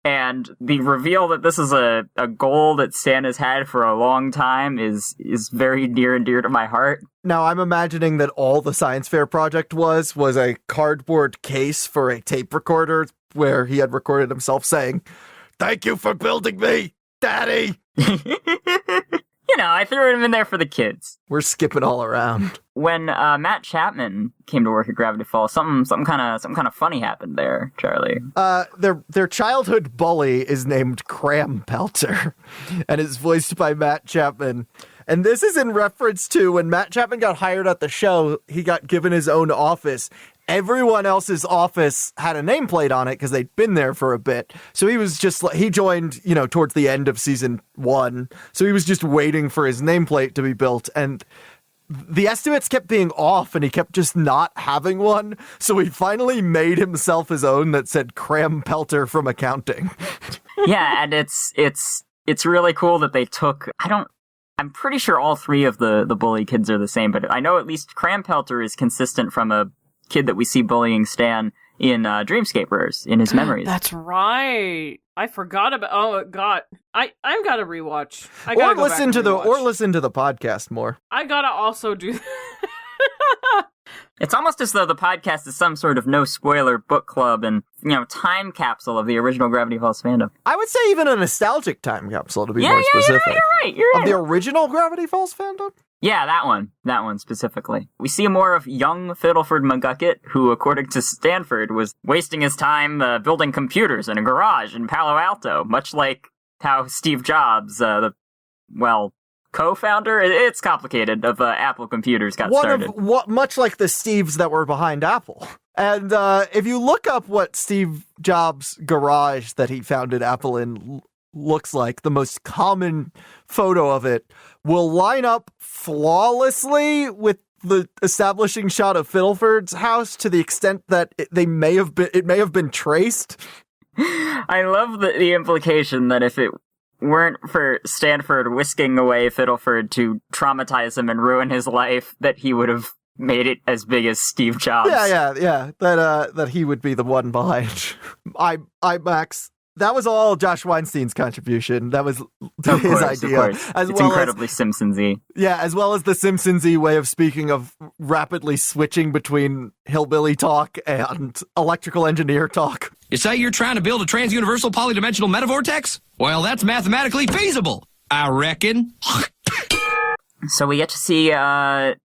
And the reveal that this is a goal that Stan has had for a long time is very near and dear to my heart. Now, I'm imagining that all the science fair project was a cardboard case for a tape recorder where he had recorded himself saying, "Thank you for building me, Daddy!" You know, I threw him in there for the kids. We're skipping all around. When Matt Chapman came to work at Gravity Falls, something kind of funny happened there, Charlie. Their childhood bully is named Cram Pelter, and is voiced by Matt Chapman. And this is in reference to when Matt Chapman got hired at the show, he got given his own office. Everyone else's office had a nameplate on it because they'd been there for a bit. So he was just like, he joined, towards the end of season 1. So he was just waiting for his nameplate to be built. And the estimates kept being off and he kept just not having one. So he finally made himself his own that said Cram Pelter from accounting. Yeah, and it's really cool that they took, I'm pretty sure all 3 of the bully kids are the same, but I know at least Cram Pelter is consistent from a kid that we see bullying Stan in Dreamscapers in his memories. That's right. I forgot about. Oh God, I've got to rewatch. I gotta go listen back and or listen to the podcast more. I gotta also do. It's almost as though the podcast is some sort of no spoiler book club and time capsule of the original Gravity Falls fandom. I would say even a nostalgic time capsule to be more specific. You're right. Of the original Gravity Falls fandom. Yeah, that one specifically. We see more of young Fiddleford McGucket, who, according to Stanford, was wasting his time building computers in a garage in Palo Alto, much like how Steve Jobs, co-founder, it's complicated, of Apple Computers got started. Much like the Steves that were behind Apple. And if you look up what Steve Jobs' garage that he founded Apple in looks like, the most common photo of it will line up flawlessly with the establishing shot of Fiddleford's house to the extent that it may have been traced. I love the implication that if it weren't for Stanford whisking away Fiddleford to traumatize him and ruin his life, that he would have made it as big as Steve Jobs. Yeah. That he would be the one behind IMAX. That was all Josh Weinstein's contribution. That was his idea. Of course. It's incredibly Simpsons-y. Yeah, as well as the Simpsons-y way of speaking of rapidly switching between hillbilly talk and electrical engineer talk. You say you're trying to build a trans-universal polydimensional metavortex? Well, that's mathematically feasible, I reckon. So we get to see, again,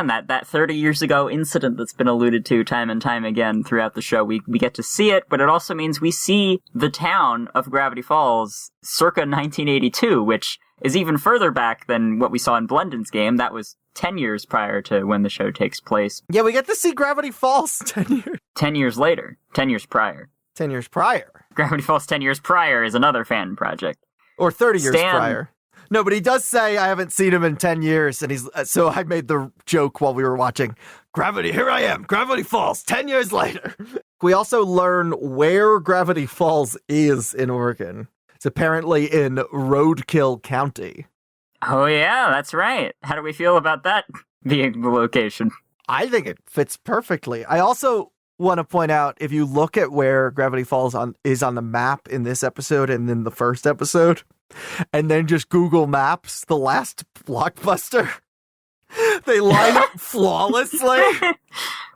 that 30 years ago incident that's been alluded to time and time again throughout the show. We get to see it, but it also means we see the town of Gravity Falls circa 1982, which is even further back than what we saw in Blendon's game. That was 10 years prior to when the show takes place. Yeah, we get to see Gravity Falls 10 years. 10 years later. 10 years prior. 10 years prior. Gravity Falls 10 years prior is another fan project. Or 30 years prior. No, but he does say, I haven't seen him in 10 years, and so I made the joke while we were watching, Gravity, here I am, Gravity Falls, 10 years later. We also learn where Gravity Falls is in Oregon. It's apparently in Roadkill County. Oh yeah, that's right. How do we feel about that being the location? I think it fits perfectly. I also want to point out, if you look at where Gravity Falls is on the map in this episode and in the first episode, and then just Google Maps the last blockbuster, they line up flawlessly.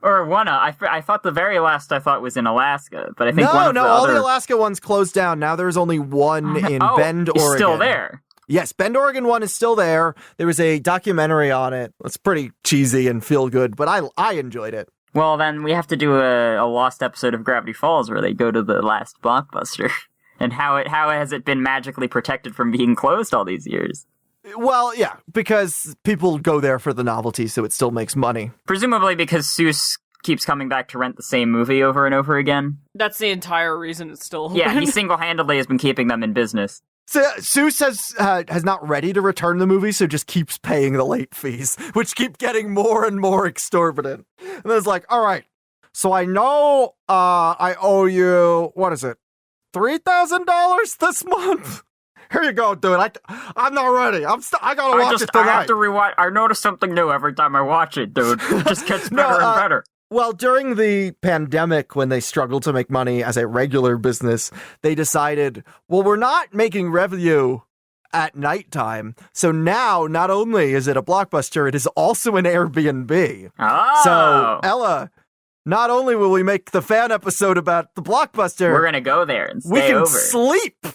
Or one, I thought the very last was in Alaska, but I think all the Alaska ones closed down. Now there's only one in Bend, Oregon. It's still there. Yes, Bend, Oregon one is still there. There was a documentary on it. It's pretty cheesy and feel good, but I enjoyed it. Well, then we have to do a lost episode of Gravity Falls where they go to the last blockbuster. And how has it been magically protected from being closed all these years? Well, yeah, because people go there for the novelty, so it still makes money. Presumably because Seuss keeps coming back to rent the same movie over and over again. That's the entire reason it's still open. Yeah, he single-handedly has been keeping them in business. So Seuss has not ready to return the movie, so just keeps paying the late fees, which keep getting more and more exorbitant. And then it's like, all right, so I know I owe you, what is it, $3,000 this month? Here you go, dude. I'm not ready. I gotta watch it tonight. I have to rewatch. I notice something new every time I watch it, dude. It just gets better and better. Well, during the pandemic, when they struggled to make money as a regular business, they decided, well, we're not making revenue at nighttime. So now, not only is it a blockbuster, it is also an Airbnb. Oh. So, Ella, not only will we make the fan episode about the blockbuster, we're going to go there and stay we can over. Sleep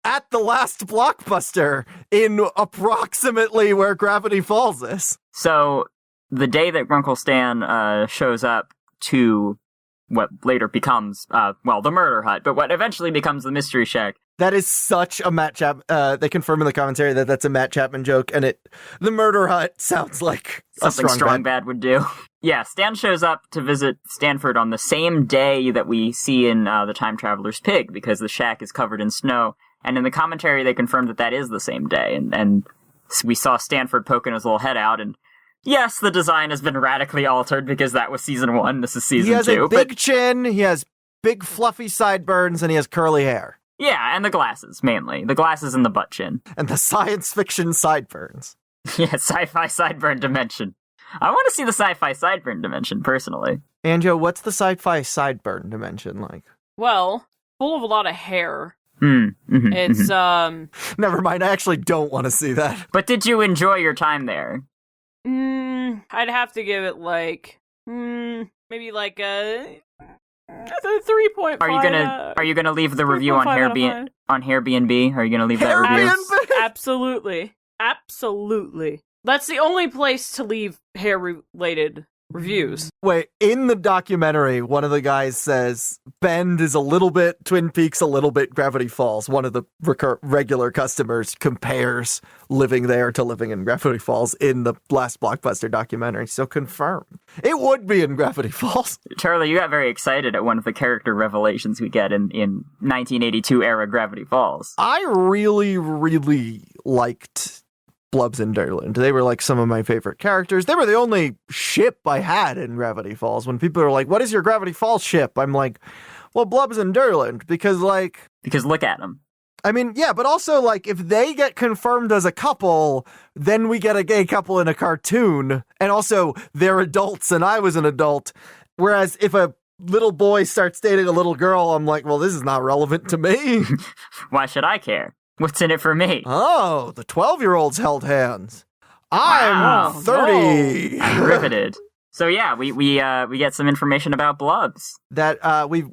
at the last blockbuster in approximately where Gravity Falls is. So the day that Grunkle Stan shows up to what later becomes, the Murder Hut, but what eventually becomes the Mystery Shack. That is such a Matt Chapman, they confirm in the commentary that that's a Matt Chapman joke, and the Murder Hut sounds like something a strong bad would do. Yeah, Stan shows up to visit Stanford on the same day that we see in The Time Traveler's Pig, because the shack is covered in snow. And in the commentary, they confirmed that is the same day. And we saw Stanford poking his little head out. And yes, the design has been radically altered because that was season 1. This is season 2. He has a big chin, he has big fluffy sideburns, and he has curly hair. Yeah, and the glasses, mainly. The glasses and the butt chin. And the science fiction sideburns. Yeah, sci-fi sideburn dimension. I want to see the sci-fi sideburn dimension, personally. Anjo, what's the sci-fi sideburn dimension like? Well, full of a lot of hair. It's, Never mind, I actually don't want to see that. But did you enjoy your time there? I'd have to give it maybe like a 3.5. Are you gonna leave the review on Airbnb? Are you gonna leave that review? Absolutely. That's the only place to leave hair-related reviews. Wait, in the documentary, one of the guys says Bend is a little bit Twin Peaks, a little bit Gravity Falls. One of the regular customers compares living there to living in Gravity Falls in the last blockbuster documentary. So confirm. It would be in Gravity Falls. Charlie, you got very excited at one of the character revelations we get in 1982 era Gravity Falls. I really, really liked Blubs and Durland. They were like some of my favorite characters. They were the only ship I had in Gravity Falls. When people are like, what is your Gravity Falls ship? I'm like, well, Blubs and Durland, because look at them. I mean, yeah, but also like if they get confirmed as a couple, then we get a gay couple in a cartoon, and also they're adults and I was an adult. Whereas if a little boy starts dating a little girl, I'm like, well, this is not relevant to me. Why should I care? What's in it for me? Oh, the 12-year-olds held hands. I'm 30. No. I'm riveted. So yeah, we get some information about Blubs that we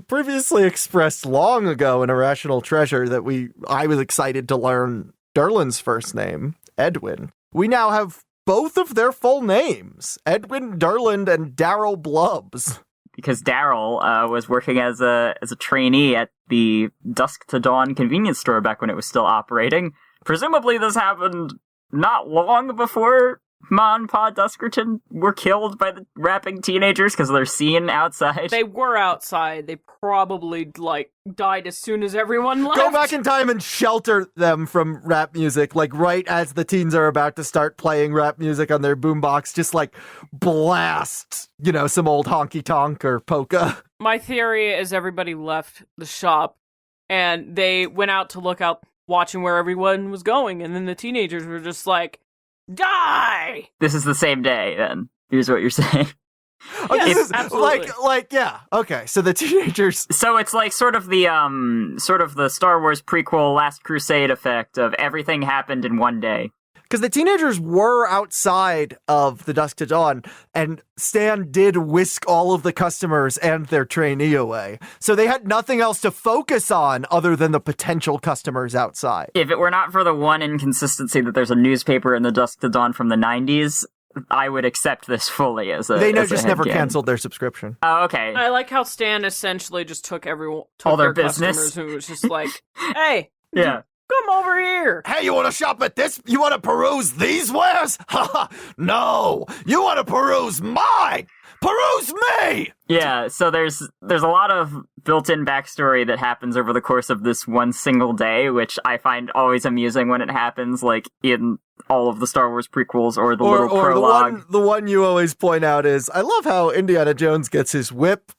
previously expressed long ago in Irrational Treasure that I was excited to learn Durland's first name, Edwin. We now have both of their full names, Edwin Durland and Daryl Blubs. Because Daryl was working as a trainee at the Dusk to Dawn convenience store back when it was still operating. Presumably this happened not long before Ma and Pa Duskerton were killed by the rapping teenagers because they're seen outside. They were outside. They probably, died as soon as everyone left. Go back in time and shelter them from rap music, right as the teens are about to start playing rap music on their boombox, just, blast, some old honky-tonk or polka. My theory is everybody left the shop, and they went out to look out, watching where everyone was going, and then the teenagers were just like, die! This is the same day, then. Here's what you're saying. Oh, Yes, this is absolutely. yeah. Okay, so the teenagers. So it's like sort of the Star Wars prequel Last Crusade effect of everything happened in one day. Because the teenagers were outside of the Dusk to Dawn, and Stan did whisk all of the customers and their trainee away. So they had nothing else to focus on other than the potential customers outside. If it were not for the one inconsistency that there's a newspaper in the Dusk to Dawn from the 90s, I would accept this fully as a They as a just never headcanon. canceled their subscription. Oh, okay. I like how Stan essentially just took All their their business. customers and was just like, "Hey, Yeah. come over here." Hey, you want to shop at this? You want to peruse these wares? Ha! No! You want to peruse mine! Peruse me! Yeah, so there's a lot of built-in backstory that happens over the course of this one single day, which I find always amusing when it happens, like in all of the Star Wars prequels or the little prologue. the one you always point out is, I love how Indiana Jones gets his whip,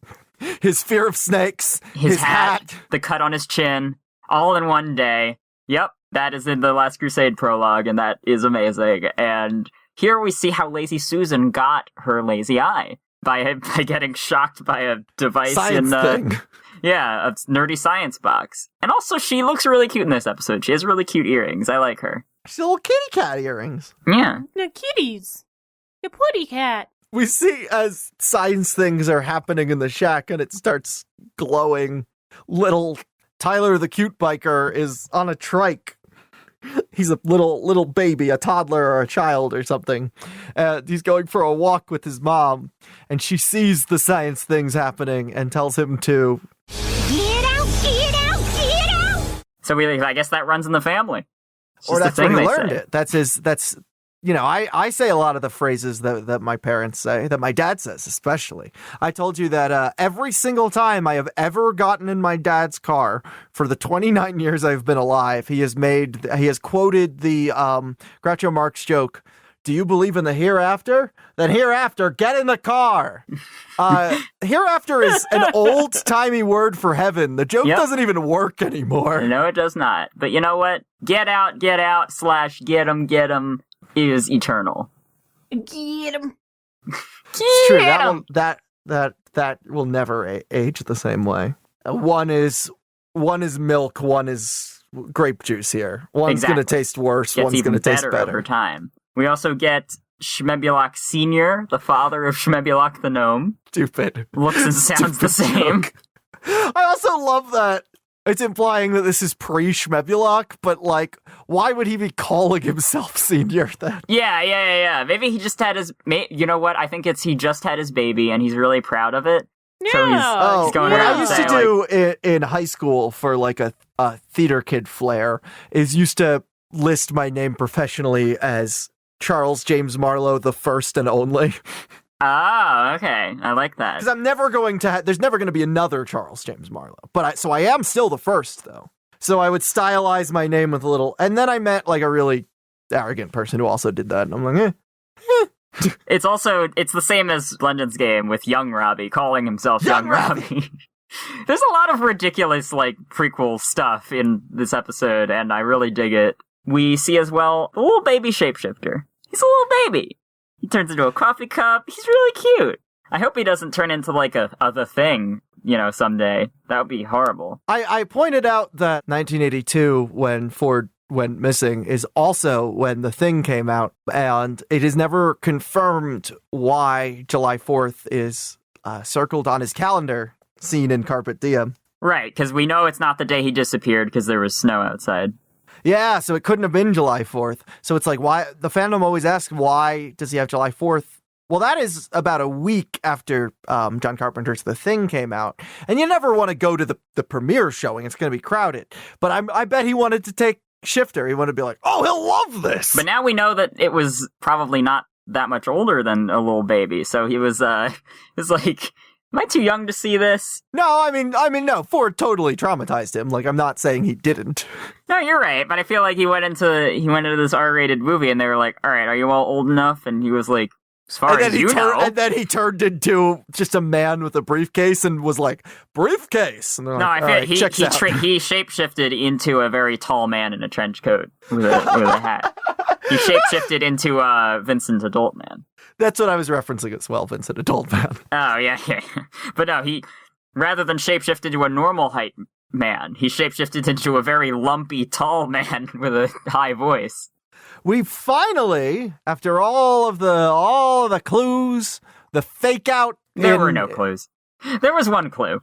his fear of snakes, his hat, the cut on his chin, all in one day. Yep, that is in the Last Crusade prologue, and that is amazing. And here we see how Lazy Susan got her lazy eye by getting shocked by a device science thing. Yeah, a nerdy science box. And also, she looks really cute in this episode. She has really cute earrings. I like her. She's little kitty cat earrings. Yeah. The kitties, the putty cat. We see as science things are happening in the shack and it starts glowing, little Tyler the cute biker is on a trike. He's a little baby, a toddler or a child or something. He's going for a walk with his mom, and she sees the science things happening and tells him to Get out, get out, get out! So I guess that runs in the family. It's or just that's a thing when he they learned say. it. That's I say a lot of the phrases that my parents say, that my dad says especially. I told you that every single time I have ever gotten in my dad's car for the 29 years I've been alive, he has quoted the Groucho Marx joke, "Do you believe in the hereafter? Then hereafter, get in the car." Hereafter is an old-timey word for heaven. The joke doesn't even work anymore. No, it does not. But you know what? Get out / get 'em is eternal. Get him. It's true. That will never age the same way. One is milk. One is grape juice. Here, one's going to taste worse. Gets One's going to taste better over time. We also get Shmebulok Senior, the father of Shmebulok the gnome. Stupid. Looks and sounds the same. I also love that it's implying that this is pre-Shmebulok, but like, why would he be calling himself Senior then? Yeah. Maybe he just had his. You know what? I think he just had his baby, and he's really proud of it. Yeah. So he's going what around I used saying, to do in high school for like a theater kid flair is used to list my name professionally as Charles James Marlowe, the first and only. Ah, okay. I like that. Because I'm never going to there's never going to be another Charles James Marlowe. So I am still the first, though. So I would stylize my name with a little, and then I met like a really arrogant person who also did that, and I'm like, It's the same as London's game with Young Robbie calling himself Young Robbie. There's a lot of ridiculous, like, prequel stuff in this episode, and I really dig it. We see as well the little baby shapeshifter. He's a little baby. He turns into a coffee cup. He's really cute. I hope he doesn't turn into, like, a other thing, someday. That would be horrible. I pointed out that 1982, when Ford went missing, is also when The Thing came out, and it is never confirmed why July 4th is circled on his calendar, seen in Carpe Diem. Right, because we know it's not the day he disappeared because there was snow outside. Yeah, so it couldn't have been July 4th. So it's like, why? The fandom always asks, why does he have July 4th? Well, that is about a week after John Carpenter's The Thing came out. And you never want to go to the premiere showing. It's going to be crowded. But I bet he wanted to take Shifter. He wanted to be like, oh, he'll love this. But now we know that it was probably not that much older than a little baby. So he was like, am I too young to see this? No, I mean, no. Ford totally traumatized him. Like, I'm not saying he didn't. No, you're right. But I feel like he went into this R-rated movie, and they were like, "All right, are you all old enough?" And he was like, "As far as you know." And then he turned into just a man with a briefcase and was like, "Briefcase." And No, like, I feel right, he shapeshifted into a very tall man in a trench coat with a hat. He shapeshifted into Vincent Adult Man. That's what I was referencing as well, Vincent Adult Man. Oh, yeah. But no, he, rather than shapeshift into a normal height man, he shapeshifted into a very lumpy, tall man with a high voice. We finally, after all of the clues, the fake out. There were no clues. There was one clue.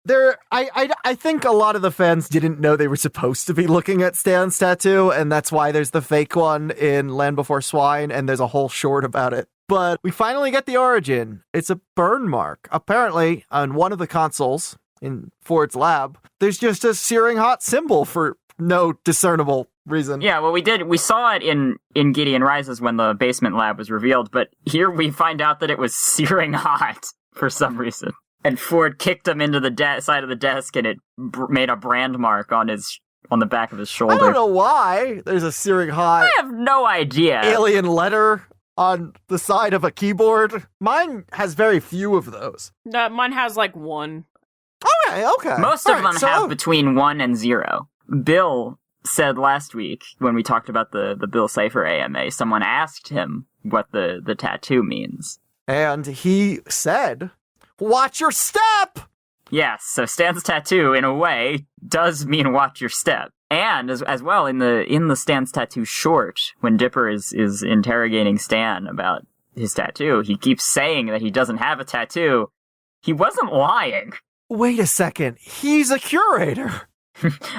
I think a lot of the fans didn't know they were supposed to be looking at Stan's tattoo, and that's why there's the fake one in Land Before Swine, and there's a whole short about it. But we finally get the origin. It's a burn mark. Apparently, on one of the consoles in Ford's lab, there's just a searing hot symbol for no discernible reason. Yeah, well, we saw it in Gideon Rises when the basement lab was revealed, but here we find out that it was searing hot for some reason. And Ford kicked him into the side of the desk, and it made a brand mark on the back of his shoulder. I don't know why there's a searing hot. I have no idea. Alien letter on the side of a keyboard. Mine has very few of those. No, mine has like one. Okay. Most of them have between 1 and 0. Bill said last week, when we talked about the Bill Cipher AMA, someone asked him what the tattoo means. And he said, "Watch your step!" Yes, so Stan's tattoo, in a way, does mean watch your step. And as well, in the Stan's tattoo short, when Dipper is interrogating Stan about his tattoo, he keeps saying that he doesn't have a tattoo. He wasn't lying. Wait a second, he's a curator.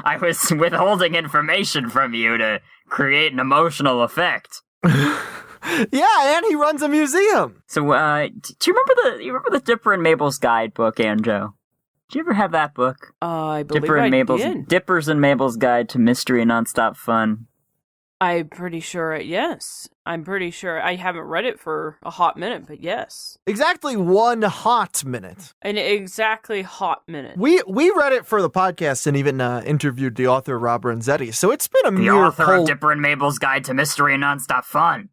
I was withholding information from you to create an emotional effect. Yeah, and he runs a museum. So, do you remember the Dipper and Mabel's Guidebook, Anjo? Did you ever have that book? I believe did. Dipper's and Mabel's Guide to Mystery and Nonstop Fun. I'm pretty sure, yes. I'm pretty sure. I haven't read it for a hot minute, but yes. Exactly 1 hot minute. An exactly hot minute. We read it for the podcast and even interviewed the author, Rob Renzetti, so it's been the author of Dipper and Mabel's Guide to Mystery and Nonstop Fun.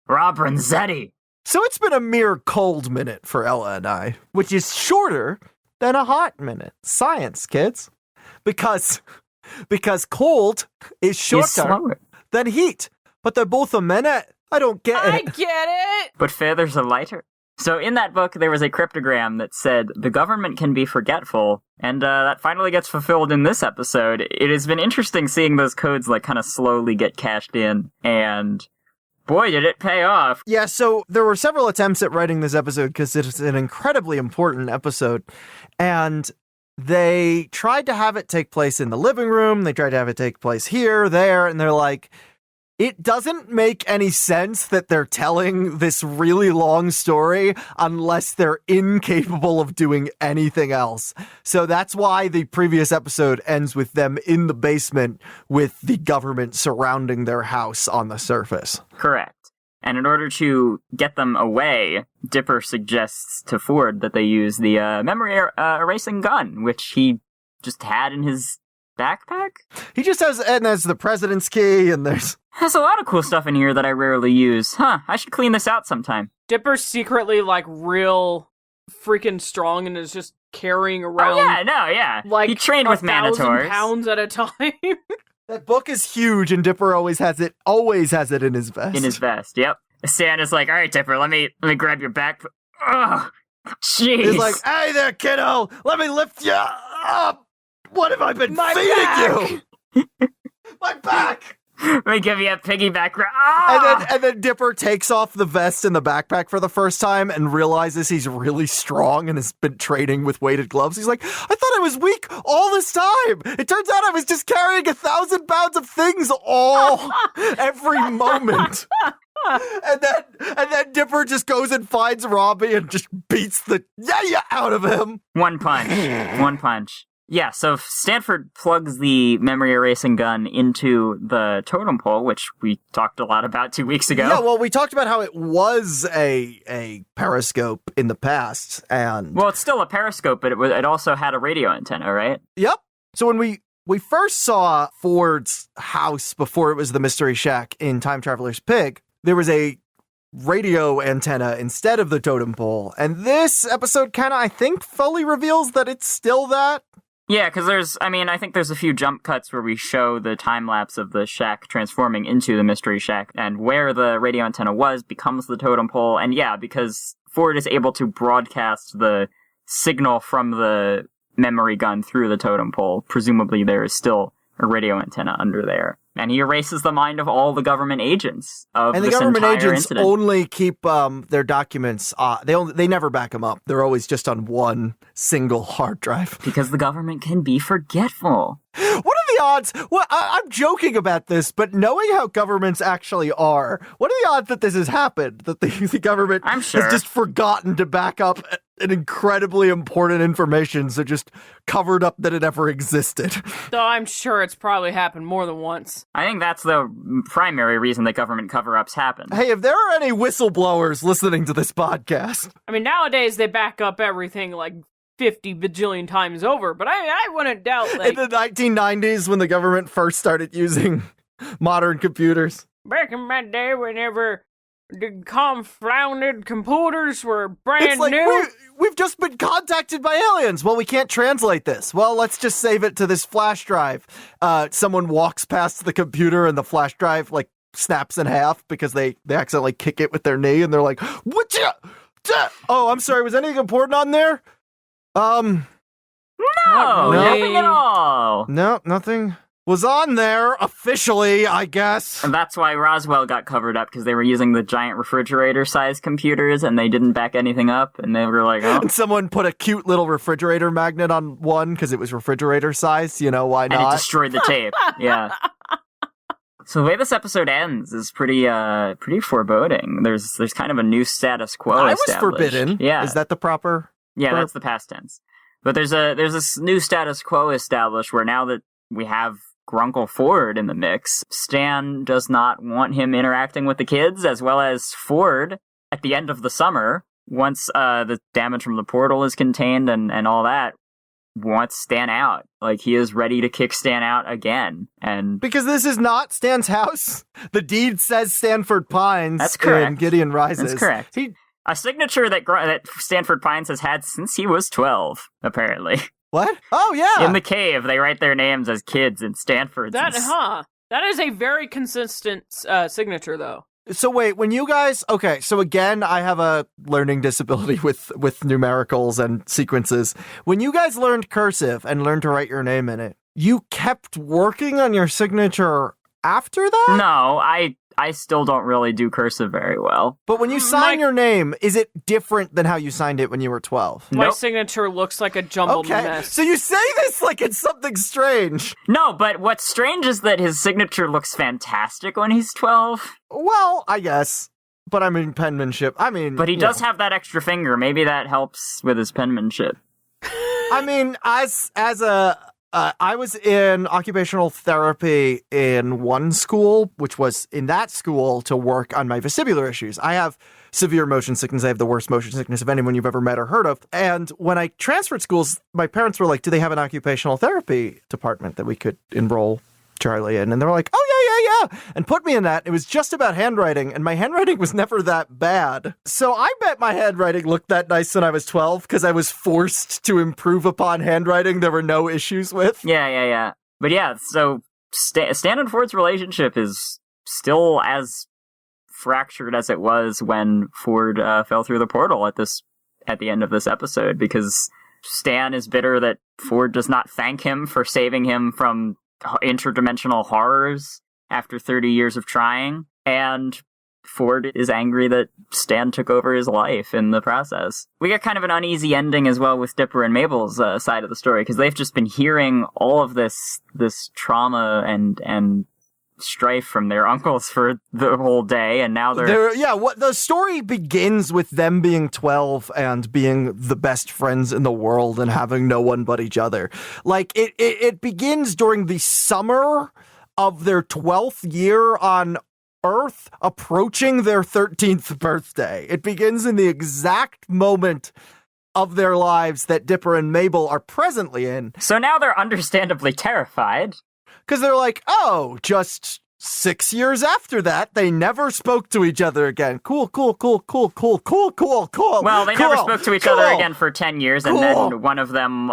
Rob Renzetti. So it's been a mere cold minute for Ella and I, which is shorter than a hot minute. Science, kids. Because cold is shorter than heat. But they're both a minute. I don't get it. I get it! But feathers are lighter. So in that book, there was a cryptogram that said, the government can be forgetful, and that finally gets fulfilled in this episode. It has been interesting seeing those codes kind of slowly get cashed in, and boy, did it pay off. Yeah, so there were several attempts at writing this episode because it's an incredibly important episode. And they tried to have it take place in the living room. They tried to have it take place here, there. And they're like, it doesn't make any sense that they're telling this really long story unless they're incapable of doing anything else. So that's why the previous episode ends with them in the basement with the government surrounding their house on the surface. Correct. And in order to get them away, Dipper suggests to Ford that they use the memory erasing gun, which he just had in his backpack? He just has, and there's the president's key, and there's a lot of cool stuff in here that I rarely use. I should clean this out sometime. Dipper's secretly, real freaking strong and is just carrying around... Oh, yeah. He trained with Manitors. 1,000 pounds at a time. That book is huge, and Dipper always has it in his vest. In his vest, yep. Santa's like, all right, Dipper, let me grab your back. Ugh, jeez. He's like, hey there, kiddo, let me lift you up. What have I been feeding you? My back. Let me give you a piggyback. Ah! And then Dipper takes off the vest and the backpack for the first time and realizes he's really strong and has been training with weighted gloves. He's like, I thought I was weak all this time. It turns out I was just carrying 1,000 pounds of things every moment. And then Dipper just goes and finds Robbie and just beats the out of him. One punch. Yeah, so Stanford plugs the memory erasing gun into the totem pole, which we talked a lot about 2 weeks ago. Yeah, well, we talked about how it was a periscope in the past, and... Well, it's still a periscope, but it also had a radio antenna, right? Yep. So when we first saw Ford's house before it was the Mystery Shack in Time Traveler's Pig, there was a radio antenna instead of the totem pole, and this episode kind of, I think, fully reveals that it's still that. Yeah, because I think there's a few jump cuts where we show the time lapse of the shack transforming into the Mystery Shack, and where the radio antenna was becomes the totem pole. And yeah, because Ford is able to broadcast the signal from the memory gun through the totem pole, presumably there is still a radio antenna under there. And he erases the mind of all the government agents of and the this government entire agents incident. only keep their documents. They never back them up. They're always just on one single hard drive. Because the government can be forgetful. What are the odds? Well, I'm joking about this, but knowing how governments actually are, what are the odds that this has happened? That the government I'm sure. has just forgotten to back up an incredibly important information, so just covered up that it ever existed. Though I'm sure it's probably happened more than once. I think that's the primary reason that government cover-ups happen. Hey, if there are any whistleblowers listening to this podcast, I mean, nowadays they back up everything like 50 bajillion times over, but I wouldn't doubt, like, in the 1990s when the government first started using modern computers. back in my day whenever the confounded computers were brand It's like, new. we've just been contacted by aliens. Well, we can't translate this. Well, let's just save it to this flash drive. Someone walks past the computer and the flash drive, like, snaps in half because they accidentally kick it with their knee and they're like, what? Oh, I'm sorry. Was anything important on there? No, really. nothing at all. No, nothing was on there officially, I guess. And that's why Roswell got covered up, because they were using the giant refrigerator-sized computers, and they didn't back anything up, and they were like, oh. And someone put a cute little refrigerator magnet on one because it was refrigerator sized. You know, why not? And it destroyed the tape. Yeah. So the way this episode ends is pretty foreboding. There's kind of a new status quo I was established. forbidden. Yeah. Is that the proper? Yeah, that's the past tense. But there's this new status quo established where now that we have Grunkle Ford in the mix, Stan does not want him interacting with the kids, as well as Ford at the end of the summer, once the damage from the portal is contained and all that, wants Stan out. Like, he is ready to kick Stan out again. And because this is not Stan's house. The deed says Stanford Pines. That's correct. In Gideon Rises. That's correct. A signature that Stanford Pines has had since he was 12, apparently. What? Oh, yeah. In the cave, they write their names as kids in Stanford. That is a very consistent signature, though. So wait, when you guys, okay, so again, I have a learning disability with numericals and sequences. When you guys learned cursive and learned to write your name in it, you kept working on your signature after that? No, I still don't really do cursive very well. But when you sign your name, is it different than how you signed it when you were 12? My signature looks like a jumbled mess. So you say this like it's something strange. No, but what's strange is that his signature looks fantastic when he's 12. Well, I guess. But I mean, penmanship. I mean... But he does have that extra finger. Maybe that helps with his penmanship. I mean, I was in occupational therapy in one school, which was in that school to work on my vestibular issues. I have severe motion sickness. I have the worst motion sickness of anyone you've ever met or heard of. And when I transferred schools, my parents were like, do they have an occupational therapy department that we could enroll Charlie in? And they were like, oh, yeah, and put me in that. It was just about handwriting, and my handwriting was never that bad. So I bet my handwriting looked that nice when I was 12 because I was forced to improve upon handwriting there were no issues with. Yeah. But yeah, so Stan and Ford's relationship is still as fractured as it was when Ford fell through the portal at the end of this episode, because Stan is bitter that Ford does not thank him for saving him from interdimensional horrors after 30 years of trying, and Ford is angry that Stan took over his life in the process. We get kind of an uneasy ending as well with Dipper and Mabel's side of the story, because they've just been hearing all of this trauma and strife from their uncles for the whole day, and now the story begins with them being 12 and being the best friends in the world and having no one but each other. Like, it begins during the summer of their 12th year on Earth, approaching their 13th birthday. It begins in the exact moment of their lives that Dipper and Mabel are presently in. So now they're understandably terrified. Because they're like, oh, just 6 years after that, they never spoke to each other again. Cool. Well, they never spoke to each other again for 10 years, and then one of them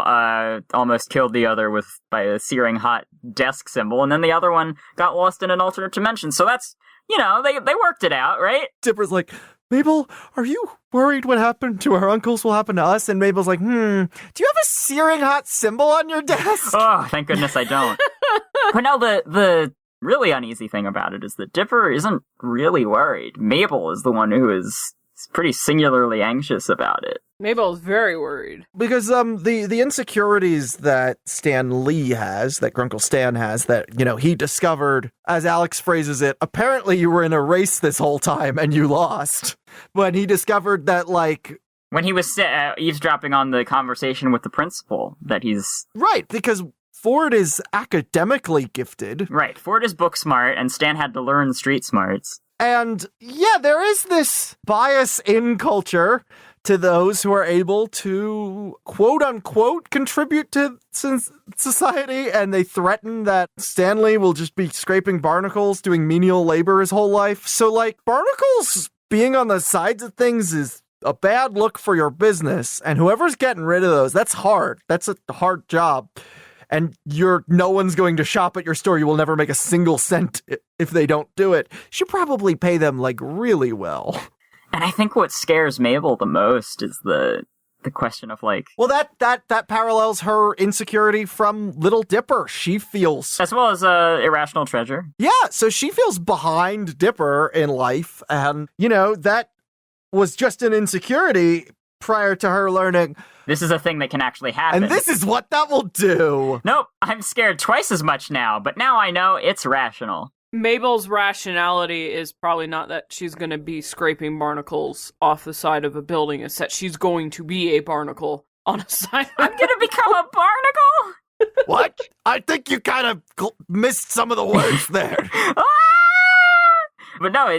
almost killed the other by a searing hot desk symbol, and then the other one got lost in an alternate dimension. So that's, they worked it out, right? Dipper's like, Mabel, are you worried what happened to our uncles will happen to us? And Mabel's like, do you have a searing hot symbol on your desk? Oh, thank goodness I don't. But no, the really uneasy thing about it is that Dipper isn't really worried. Mabel is the one who is pretty singularly anxious about it. Mabel's very worried. Because the insecurities that Stan Lee has, that Grunkle Stan has, that, he discovered, as Alex phrases it, apparently you were in a race this whole time and you lost. When he discovered that, when he was eavesdropping on the conversation with the principal, that he's... Right, because Ford is academically gifted. Right, Ford is book smart, and Stan had to learn street smarts. And, yeah, there is this bias in culture to those who are able to, quote-unquote, contribute to society, and they threaten that Stanley will just be scraping barnacles, doing menial labor his whole life. So, barnacles being on the sides of things is a bad look for your business, and whoever's getting rid of those, that's hard. That's a hard job. And no one's going to shop at your store. You will never make a single cent if they don't do it. You should probably pay them, really well. And I think what scares Mabel the most is the question of, Well, that parallels her insecurity from Little Dipper. She feels... As well as Irrational Treasure. Yeah, so she feels behind Dipper in life. And, that was just an insecurity prior to her learning... This is a thing that can actually happen. And this is what that will do. Nope, I'm scared twice as much now, but now I know it's rational. Mabel's rationality is probably not that she's going to be scraping barnacles off the side of a building. It's that she's going to be a barnacle on a side. I'm going to become a barnacle? What? I think you kind of missed some of the words there. But no,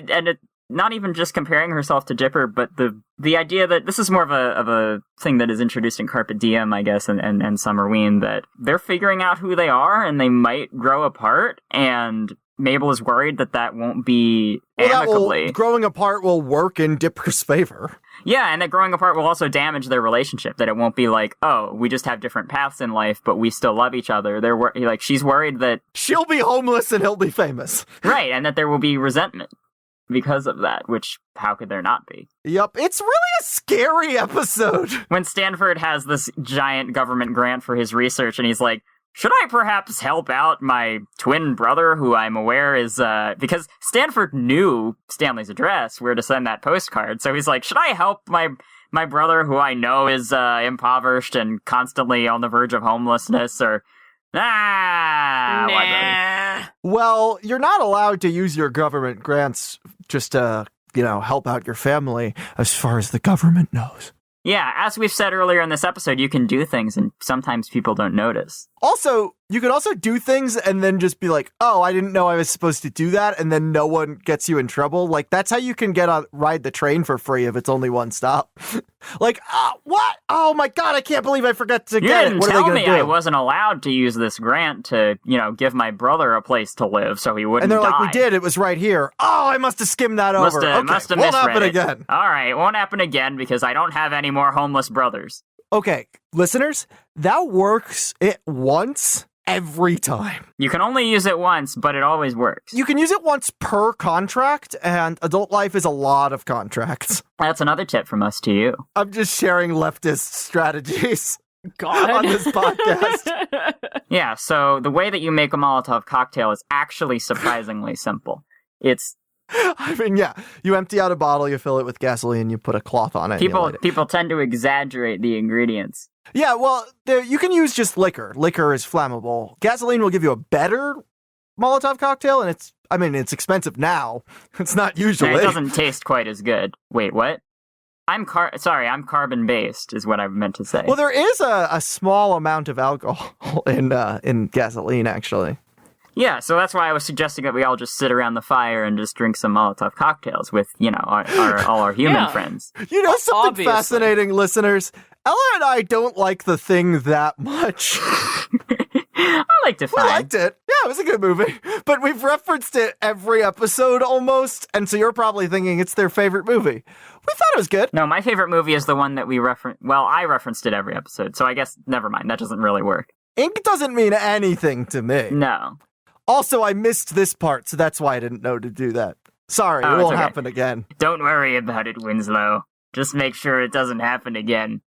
not even just comparing herself to Dipper, but the idea that this is more of a thing that is introduced in Carpe Diem, I guess, and Summerween, that they're figuring out who they are and they might grow apart, and Mabel is worried that won't be amicably. Growing apart will work in Dipper's favor. Yeah, and that growing apart will also damage their relationship, that it won't be like, oh, we just have different paths in life, but we still love each other. She's worried that... She'll be homeless and he'll be famous. Right, and that there will be resentment because of that, which how could there not be? Yep, it's really a scary episode. When Stanford has this giant government grant for his research, and he's like, should I perhaps help out my twin brother, who I'm aware is, because Stanford knew Stanley's address, where to send that postcard, so he's like, should I help my brother, who I know is impoverished and constantly on the verge of homelessness, or... Nah. Well, you're not allowed to use your government grants just to, help out your family, as far as the government knows. Yeah, as we've said earlier in this episode, you can do things and sometimes people don't notice. Also, you can also do things and then just be like, oh, I didn't know I was supposed to do that, and then no one gets you in trouble. That's how you can ride the train for free if it's only one stop. What? Oh my god, I can't believe I forgot to get it. You didn't tell me I wasn't allowed to use this grant to, give my brother a place to live so he wouldn't die. And they're like, we did, it was right here. Oh, I must have skimmed that over. Must have won't happen misread it. Again. All right, won't happen again because I don't have any more homeless brothers. Okay, listeners, that works once every time. You can only use it once, but it always works. You can use it once per contract, and adult life is a lot of contracts. That's another tip from us to you. I'm just sharing leftist strategies on this podcast. Yeah, so the way that you make a Molotov cocktail is actually surprisingly simple. It's... you empty out a bottle, you fill it with gasoline, you put a cloth on it. People tend to exaggerate the ingredients. Yeah, well, you can use just liquor. Liquor is flammable. Gasoline will give you a better Molotov cocktail, and it's expensive now. It's not usually. And it doesn't taste quite as good. Wait, what? I'm carbon-based, is what I meant to say. Well, there is a small amount of alcohol in gasoline, actually. Yeah, so that's why I was suggesting that we all just sit around the fire and just drink some Molotov cocktails with, all our human friends. You know something fascinating, listeners? Ella and I don't like the thing that much. liked it We fine. liked it. Yeah, it was a good movie. But we've referenced it every episode almost, and so you're probably thinking it's their favorite movie. We thought it was good. No, my favorite movie is the one that we referenced. Well, I referenced it every episode, so I guess never mind. That doesn't really work. Ink doesn't mean anything to me. No. Also, I missed this part, so that's why I didn't know to do that. Sorry, Oh, it it's won't okay. happen again. Don't worry about it, Winslow. Just make sure it doesn't happen again.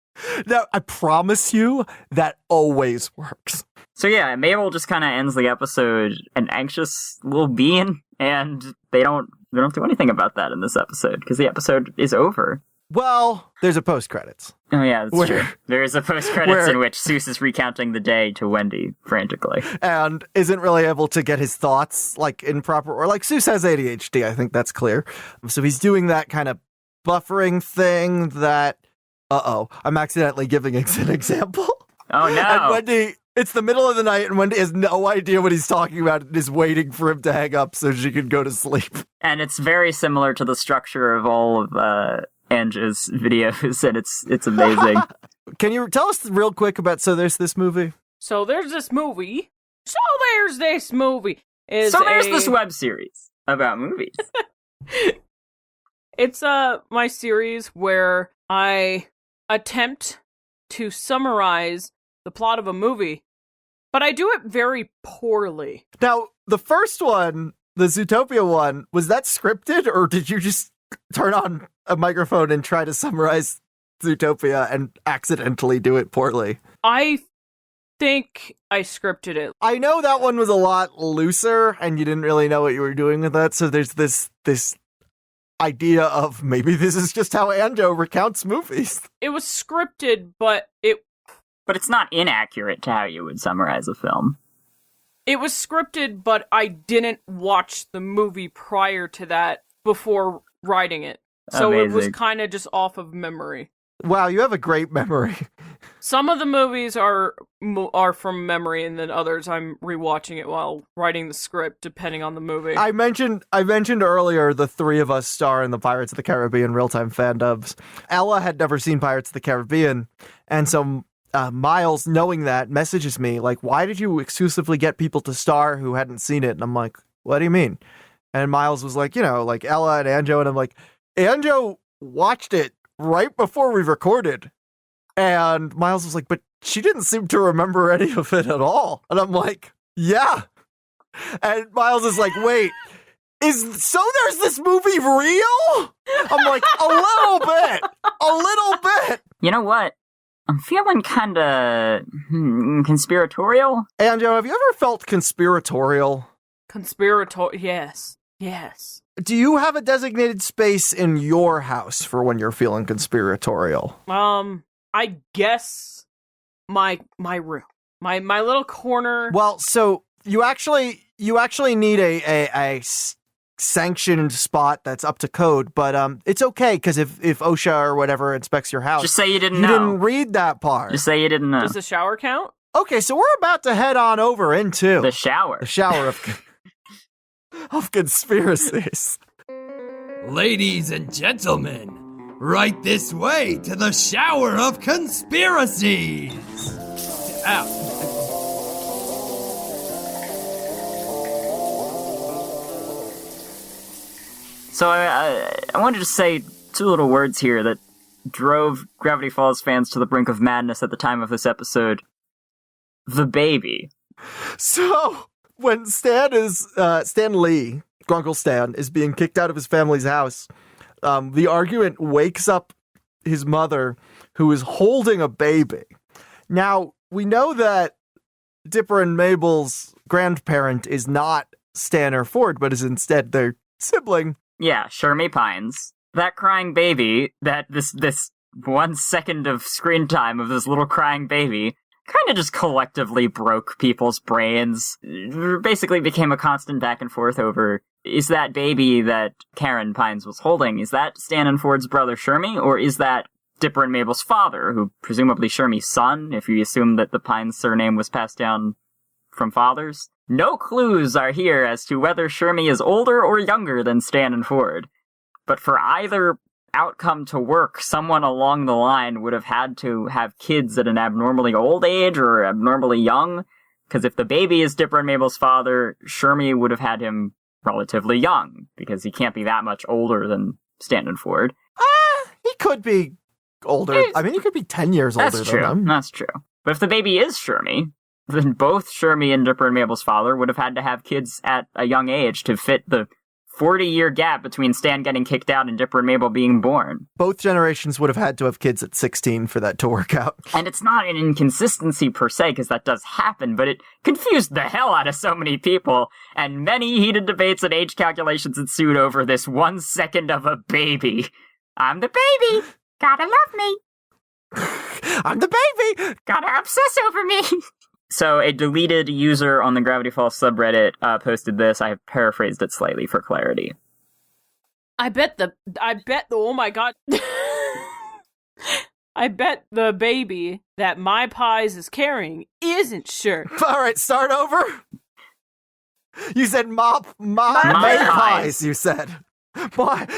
Now, I promise you, that always works. So yeah, Mabel just kind of ends the episode an anxious little being, and they don't do anything about that in this episode because the episode is over. Well, there's a post-credits. Oh yeah, that's Where- true. There is a post-credits where- in which Seuss is recounting the day to Wendy frantically. And isn't really able to get his thoughts, like, in proper... Or, like, Seuss has ADHD, I think that's clear. So he's doing that kind of buffering thing that... Uh-oh, I'm accidentally giving an example. Oh no! And Wendy... It's the middle of the night, and Wendy has no idea what he's talking about and is waiting for him to hang up so she can go to sleep. And it's very similar to the structure of all of Ange's videos, and it's amazing. Can you tell us real quick about... So there's this movie? So there's this movie. There's this web series about movies. It's my series where I attempt to summarize the plot of a movie, but I do it very poorly. Now, the first one, the Zootopia one, was that scripted, or did you just turn on a microphone and try to summarize Zootopia and accidentally do it poorly? I think I scripted it. I know that one was a lot looser, and you didn't really know what you were doing with that, so there's this idea of maybe this is just how Anjo recounts movies. It was scripted, but it's not inaccurate to how you would summarize a film. It was scripted, but I didn't watch the movie prior to that before writing it. So It was Amazing. kind of just off of memory. Wow, you have a great memory. Some of the movies are from memory, and then others I'm rewatching it while writing the script, depending on the movie. I mentioned earlier the three of us star in the Pirates of the Caribbean real-time fandubs. Ella had never seen Pirates of the Caribbean, and so Miles, knowing that, messages me, like, why did you exclusively get people to star who hadn't seen it? And I'm like, what do you mean? And Miles was like, like Ella and Anjo, and I'm like, Anjo watched it right before we recorded. And Miles was like, but she didn't seem to remember any of it at all. And I'm like, yeah. And Miles is like, wait, there's this movie real? I'm like, a little bit. You know what? I'm feeling kind of conspiratorial. Anjo, have you ever felt conspiratorial? Yes. Do you have a designated space in your house for when you're feeling conspiratorial? I guess my room, my little corner. Well, so you actually need a sanctioned spot that's up to code, but it's okay because if OSHA or whatever inspects your house, Just say you didn't you know. didn't read that part. Just say you didn't know. Does the shower count? Okay, so we're about to head on over into The shower. The shower of conspiracies. Ladies and gentlemen, right this way to the shower of conspiracies. Ow. So I wanted to say two little words here that drove Gravity Falls fans to the brink of madness at the time of this episode. The baby. So when Stan Lee, Grunkle Stan, is being kicked out of his family's house, the argument wakes up his mother, who is holding a baby. Now, we know that Dipper and Mabel's grandparent is not Stanner Ford, but is instead their sibling. Yeah, Shermie Pines. That crying baby, that this 1 second of screen time of this little crying baby kind of just collectively broke people's brains. It basically became a constant back and forth over, is that baby that Karen Pines was holding, is that Stan and Ford's brother Shermie, or is that Dipper and Mabel's father, who presumably Shermie's son, if you assume that the Pines surname was passed down from fathers? No clues are here as to whether Shermie is older or younger than Stan and Ford. But for either outcome to work, someone along the line would have had to have kids at an abnormally old age or abnormally young, Because if the baby is Dipper and Mabel's father, Shermie would have had him relatively young, because he can't be that much older than Stanton Ford. He could be older. I mean, he could be 10 years older That's than true. them. That's true. But if the baby is Shermie, then both Shermie and Dipper and Mabel's father would have had to have kids at a young age to fit the 40-year gap between Stan getting kicked out and Dipper and Mabel being born. Both generations would have had to have kids at 16 for that to work out. And it's not an inconsistency per se, because that does happen, but it confused the hell out of so many people, and many heated debates and age calculations ensued over this 1 second of a baby. I'm the baby! Gotta love me! I'm the baby! Gotta obsess over me! So a deleted user on the Gravity Falls subreddit posted this. I have paraphrased it slightly for clarity. I bet oh my god. I bet the baby that My Pies is carrying isn't sure. All right, start over. You said my pies, you said. You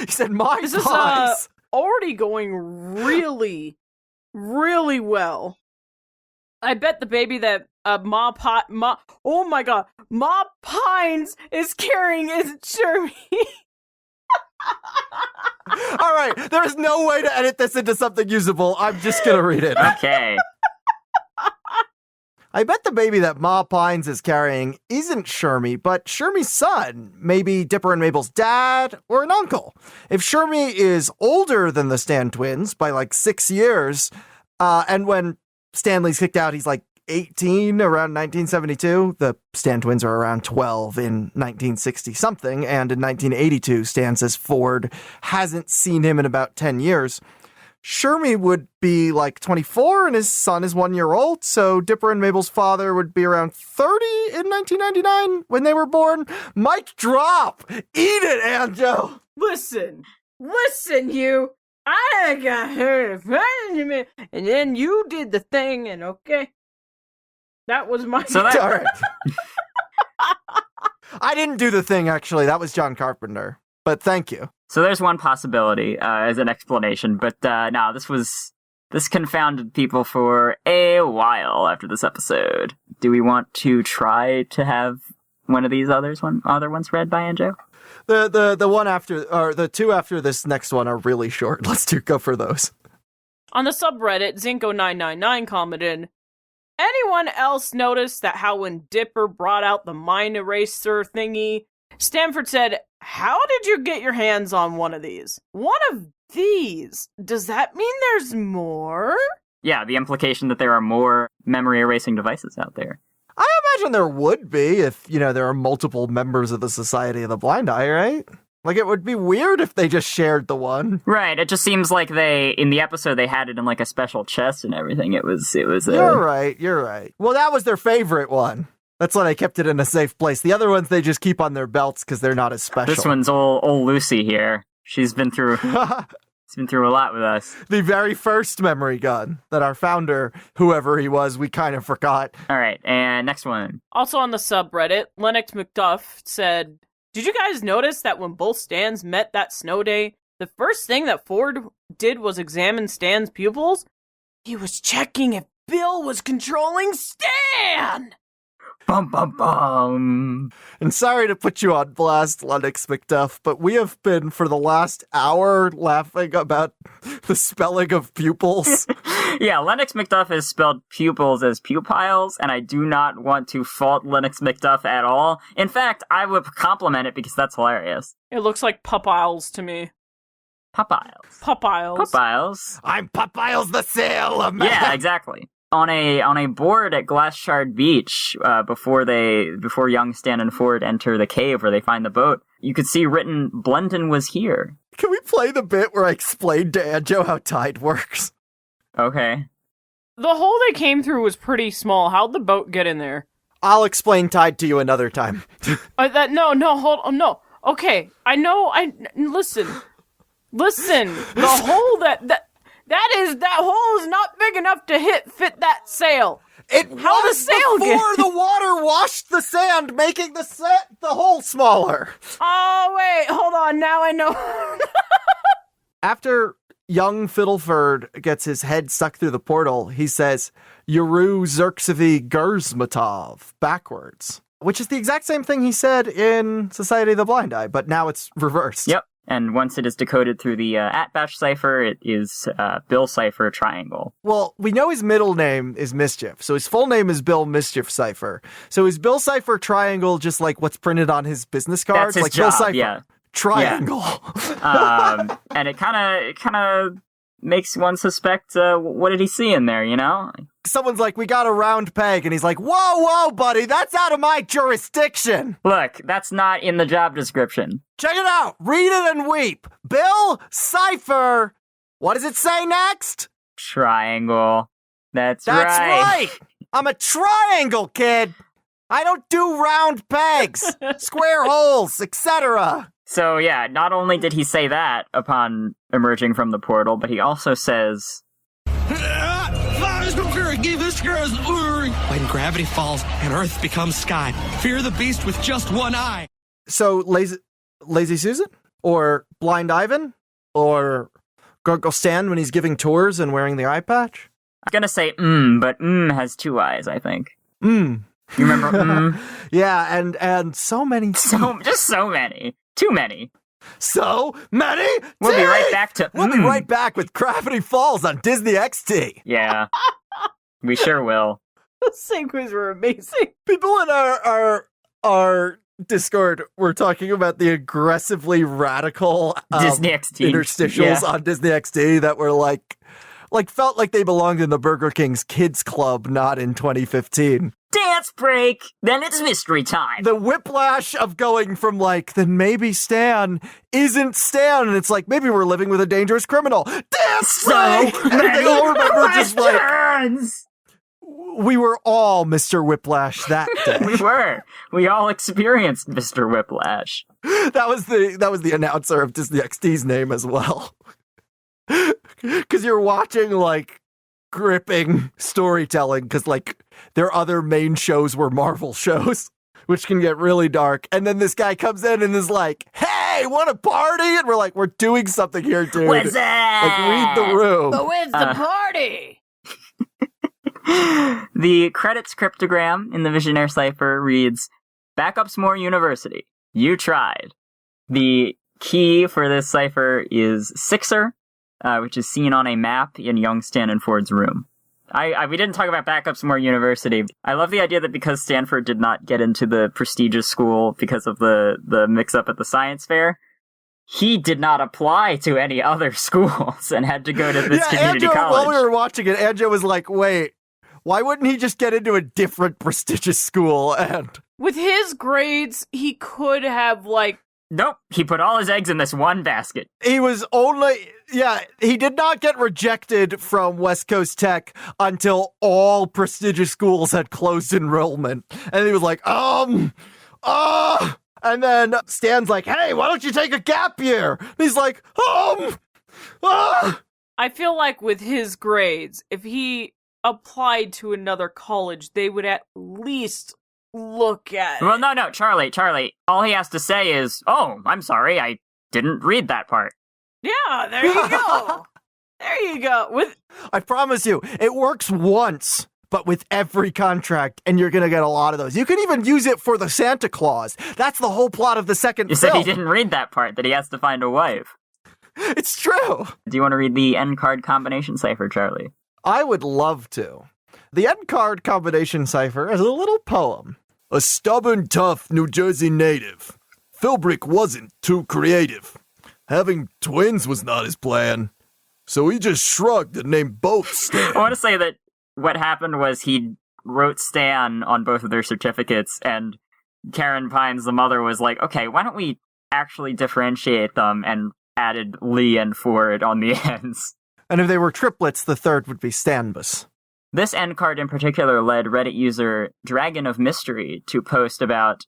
said my This pies. is already going really, really well. I bet the baby that Ma Pines is carrying isn't Shermie. All right, there's no way to edit this into something usable. I'm just gonna read it. Okay. I bet the baby that Ma Pines is carrying isn't Shermie, but Shermie's son, maybe Dipper and Mabel's dad or an uncle. If Shermie is older than the Stan twins by like 6 years, and when Stanley's kicked out, he's like 18 around 1972. The Stan twins are around 12 in 1960 something, and in 1982, Stan says Ford hasn't seen him in about 10 years. Shermie would be like 24 and his son is 1 year old, so Dipper and Mabel's father would be around 30 in 1999 when they were born. Mic drop! Eat it, Anjo! Listen, you. I got her, and then you did the thing, and okay. That was my... All right. I didn't do the thing, actually. That was John Carpenter. But thank you. So there's one possibility as an explanation, but no, this confounded people for a while after this episode. Do we want to try to have one of these other ones read by Anjo? The one after, or the two after this next one are really short. Let's go for those. On the subreddit, Zinko999 commented, anyone else notice that how when Dipper brought out the mind eraser thingy, Stanford said, how did you get your hands on one of these? One of these? Does that mean there's more? Yeah, the implication that there are more memory erasing devices out there. I imagine there would be if, there are multiple members of the Society of the Blind Eye, right? Like, it would be weird if they just shared the one. Right, it just seems like in the episode, they had it in, like, a special chest and everything. It was You're right. Well, that was their favorite one. That's why they kept it in a safe place. The other ones, they just keep on their belts because they're not as special. This one's old Lucy here. She's been through... She's been through a lot with us. The very first memory gun that our founder, whoever he was, we kind of forgot. All right, and next one. Also on the subreddit, Lennox McDuff said, did you guys notice that when both Stans met that snow day, the first thing that Ford did was examine Stan's pupils? He was checking if Bill was controlling Stan! Bum, bum, bum. And sorry to put you on blast, Lennox McDuff, but we have been for the last hour laughing about the spelling of pupils. Yeah, Lennox McDuff has spelled pupils as pupiles, and I do not want to fault Lennox McDuff at all. In fact, I would compliment it because that's hilarious. It looks like Pupiles to me. Pupiles. I'm Pupiles the Sailor Man. Yeah, exactly. On a board at Glasshard Beach, before young Stan and Ford enter the cave where they find the boat, you could see written, Blendon was here. Can we play the bit where I explained to Anjo how tide works? Okay. The hole they came through was pretty small. How'd the boat get in there? I'll explain tide to you another time. Hold on, no. Okay, I know, listen. The hole that hole is not big enough to fit that sail. How the sail before the water washed the sand, making the hole smaller. Oh, wait, hold on, now I know. After, young Fiddleford gets his head stuck through the portal, he says, Yuru Zerxivi Gersmatov, backwards, which is the exact same thing he said in Society of the Blind Eye, but now it's reversed. Yep. And once it is decoded through the Atbash cipher, it is Bill Cipher Triangle. Well, we know his middle name is Mischief, so his full name is Bill Mischief Cipher. So is Bill Cipher Triangle just like what's printed on his business cards? That's his like job, Bill Cipher yeah. Triangle. Yeah. And it kind of makes one suspect, what did he see in there, you know? Someone's like, we got a round peg, and he's like, whoa, buddy, that's out of my jurisdiction. Look, that's not in the job description. Check it out. Read it and weep. Bill Cipher. What does it say next? Triangle. That's That's right. right. I'm a triangle, kid. I don't do round pegs, square holes, etc. So yeah, not only did he say that upon emerging from the portal, but he also says, when gravity falls and Earth becomes sky, fear the beast with just one eye. So Lazy Susan? Or Blind Ivan? Or Gargle Stan when he's giving tours and wearing the eye patch? I'm gonna say but has two eyes, I think. You remember Yeah, and so many. Just so many. Too many. So many? We'll be right back to We'll be right back with Gravity Falls on Disney XD. Yeah. We sure will. The segues were amazing. People in our Discord were talking about the aggressively radical Disney XD interstitials on Disney XD that were like felt like they belonged in the Burger King's Kids Club, not in 2015. Dance break! Then it's mystery time! The whiplash of going from then maybe Stan isn't Stan, and it's like, maybe we're living with a dangerous criminal. Dance break! And they all remember just we were all Mr. Whiplash that day. We were. We all experienced Mr. Whiplash. That was the announcer of Disney XD's name as well. Because you're watching gripping storytelling, because their other main shows were Marvel shows, which can get really dark. And then this guy comes in and is like, "Hey, want to party?" And we're like, "We're doing something here, dude. What's that? Read the room." But where's the party? The credits cryptogram in the Visionaire cipher reads, Backups University. You tried. The key for this cipher is Sixer, which is seen on a map in young Stanford's room. We didn't talk about Backups University. I love the idea that because Stanford did not get into the prestigious school because of the mix-up at the science fair, he did not apply to any other schools and had to go to this community college. While we were watching it, Anja was like, wait, why wouldn't he just get into a different prestigious school? And with his grades, he could have Nope, he put all his eggs in this one basket. He did not get rejected from West Coast Tech until all prestigious schools had closed enrollment. And he was like, and then Stan's like, hey, why don't you take a gap year? And he's like, I feel like with his grades, if he applied to another college, they would at least look at it. Well, no, Charlie. All he has to say is, "Oh, I'm sorry, I didn't read that part." Yeah, there you go. There you go. I promise you, it works once, but with every contract, and you're going to get a lot of those. You can even use it for the Santa Claus. That's the whole plot of the second You film. said he didn't read that part, that he has to find a wife. It's true. Do you want to read the end card combination cipher, Charlie? I would love to. The end card combination cipher is a little poem. A stubborn, tough New Jersey native. Philbrick wasn't too creative. Having twins was not his plan. So he just shrugged and named both Stan. I want to say that what happened was he wrote Stan on both of their certificates, and Karen Pines, the mother, was like, okay, why don't we actually differentiate them, and added Lee and Ford on the ends. And if they were triplets, the third would be Stanbus. This end card in particular led Reddit user Dragon of Mystery to post about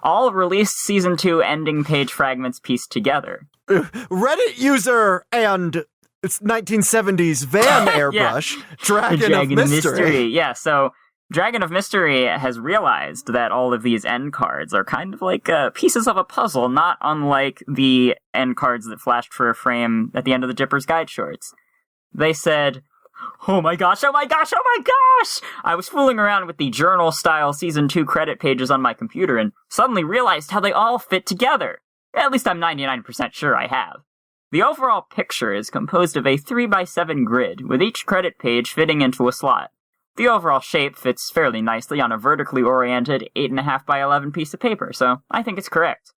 all released Season 2 ending page fragments pieced together. Reddit user and it's 1970s van airbrush, Dragon of Mystery. Yeah, so Dragon of Mystery has realized that all of these end cards are kind of like pieces of a puzzle, not unlike the end cards that flashed for a frame at the end of the Dipper's Guide shorts. They said, oh my gosh, oh my gosh, oh my gosh! I was fooling around with the journal-style Season 2 credit pages on my computer and suddenly realized how they all fit together. At least I'm 99% sure I have. The overall picture is composed of a 3x7 grid, with each credit page fitting into a slot. The overall shape fits fairly nicely on a vertically oriented 8.5x11 piece of paper, so I think it's correct.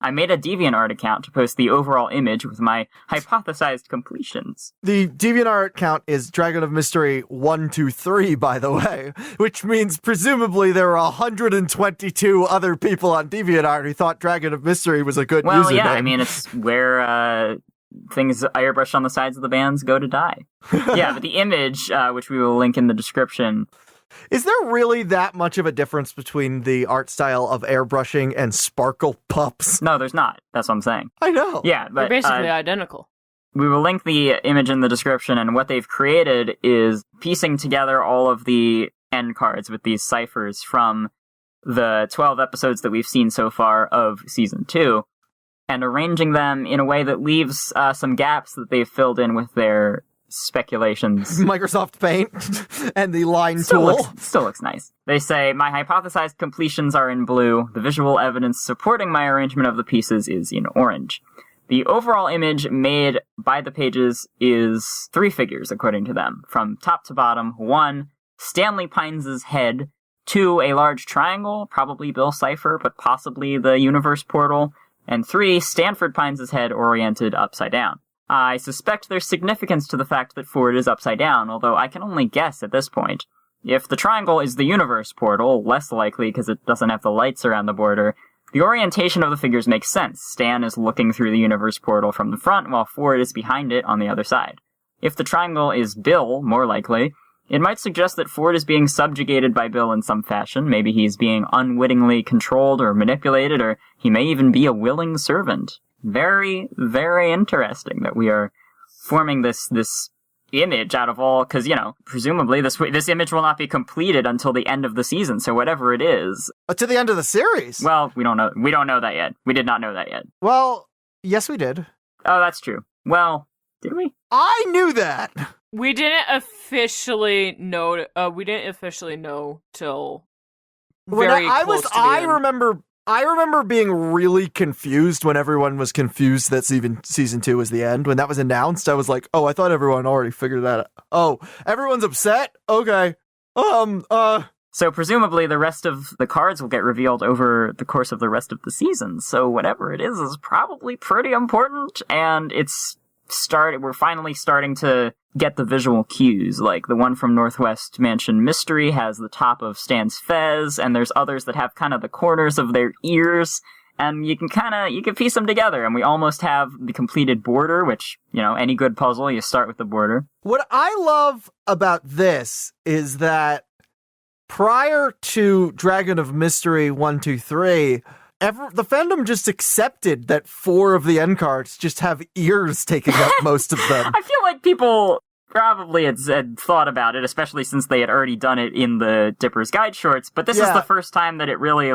I made a DeviantArt account to post the overall image with my hypothesized completions. The DeviantArt account is Dragon of Mystery 123, by the way, which means presumably there are 122 other people on DeviantArt who thought Dragon of Mystery was a good username. Well, yeah, I mean, it's where things airbrushed on the sides of the bands go to die. Yeah, but the image, which we will link in the description... Is there really that much of a difference between the art style of airbrushing and Sparkle Pups? No, there's not. That's what I'm saying. I know. Yeah, but... They're basically identical. We will link the image in the description, and what they've created is piecing together all of the end cards with these ciphers from the 12 episodes that we've seen so far of Season 2, and arranging them in a way that leaves some gaps that they've filled in with their speculations. Microsoft Paint and the line tool. Still looks nice. They say, my hypothesized completions are in blue. The visual evidence supporting my arrangement of the pieces is in orange. The overall image made by the pages is 3 figures, according to them. From top to bottom, 1, Stanley Pines' head, 2, a large triangle, probably Bill Cipher, but possibly the universe portal, and 3, Stanford Pines' head oriented upside down. I suspect there's significance to the fact that Ford is upside down, although I can only guess at this point. If the triangle is the universe portal, less likely because it doesn't have the lights around the border, the orientation of the figures makes sense. Stan is looking through the universe portal from the front, while Ford is behind it on the other side. If the triangle is Bill, more likely, it might suggest that Ford is being subjugated by Bill in some fashion. Maybe he's being unwittingly controlled or manipulated, or he may even be a willing servant. Very, very interesting that we are forming this image out of all, because, presumably this image will not be completed until the end of the season, so whatever it is... to the end of the series? Well, we don't know. We don't know that yet. We did not know that yet. Well, yes we did. Oh, that's true. Well, did we? I knew that! We didn't officially know till very close to the end. I remember being really confused when everyone was confused that season 2 was the end. When that was announced, I was like, oh, I thought everyone already figured that out. Oh, everyone's upset? Okay. So presumably the rest of the cards will get revealed over the course of the rest of the season. So whatever it is probably pretty important, and we're finally starting to get the visual cues, like the one from Northwest Mansion Mystery has the top of Stan's fez, and there's others that have kind of the corners of their ears, and you can piece them together, and we almost have the completed border, which, any good puzzle, you start with the border. What I love about this is that prior to Dragon of Mystery 123, the fandom just accepted that 4 of the end cards just have ears taking up most of them. I feel like people probably had thought about it, especially since they had already done it in the Dipper's Guide shorts, but this is the first time that it really,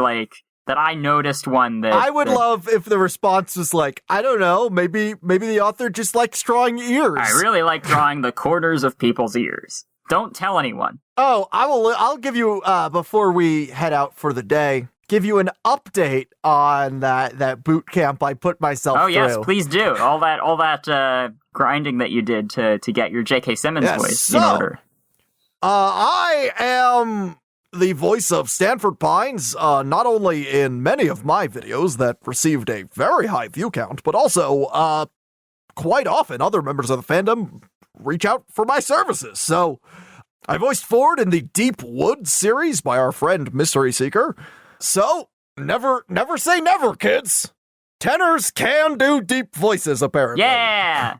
that I noticed one that... I would love if the response was like, I don't know, maybe the author just likes drawing ears. I really like drawing the corners of people's ears. Don't tell anyone. Oh, I'll give you, before we head out for the day, give you an update on that boot camp I put myself through. Oh, yes, please do. All that grinding that you did to get your J.K. Simmons voice in order. I am the voice of Stanford Pines, not only in many of my videos that received a very high view count, but also, quite often other members of the fandom reach out for my services. So, I voiced Ford in the Deep Woods series by our friend Mystery Seeker. So, never say never, kids. Tenors can do deep voices, apparently. Yeah!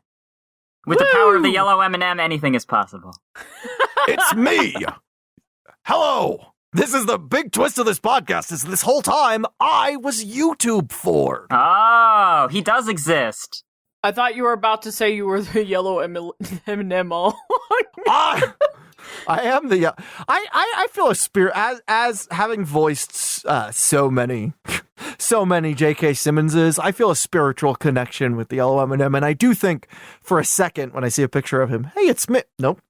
With the power of the yellow M&M, anything is possible. It's me! Hello! This is the big twist of this podcast, is this whole time, I was YouTube Ford. Oh, he does exist. I thought you were about to say you were the yellow M&M all along. I am the. I feel a spirit as having voiced so many J.K. Simmonses. I feel a spiritual connection with the yellow M&M, and I do think for a second when I see a picture of him, hey, it's me. Nope,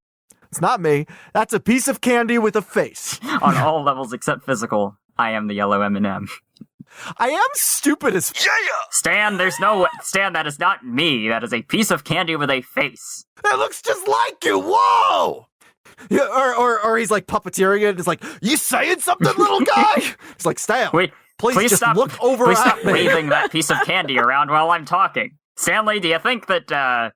it's not me. That's a piece of candy with a face. On all levels except physical, I am the yellow M&M. I am stupid as Stan, Stan, that is not me. That is a piece of candy with a face. That looks just like you. Whoa. Yeah, or he's like puppeteering it. It's like, you saying something, little guy? It's like, Stan, please just stop, look over please at stop me. waving that piece of candy around while I'm talking. Stanley, do you think that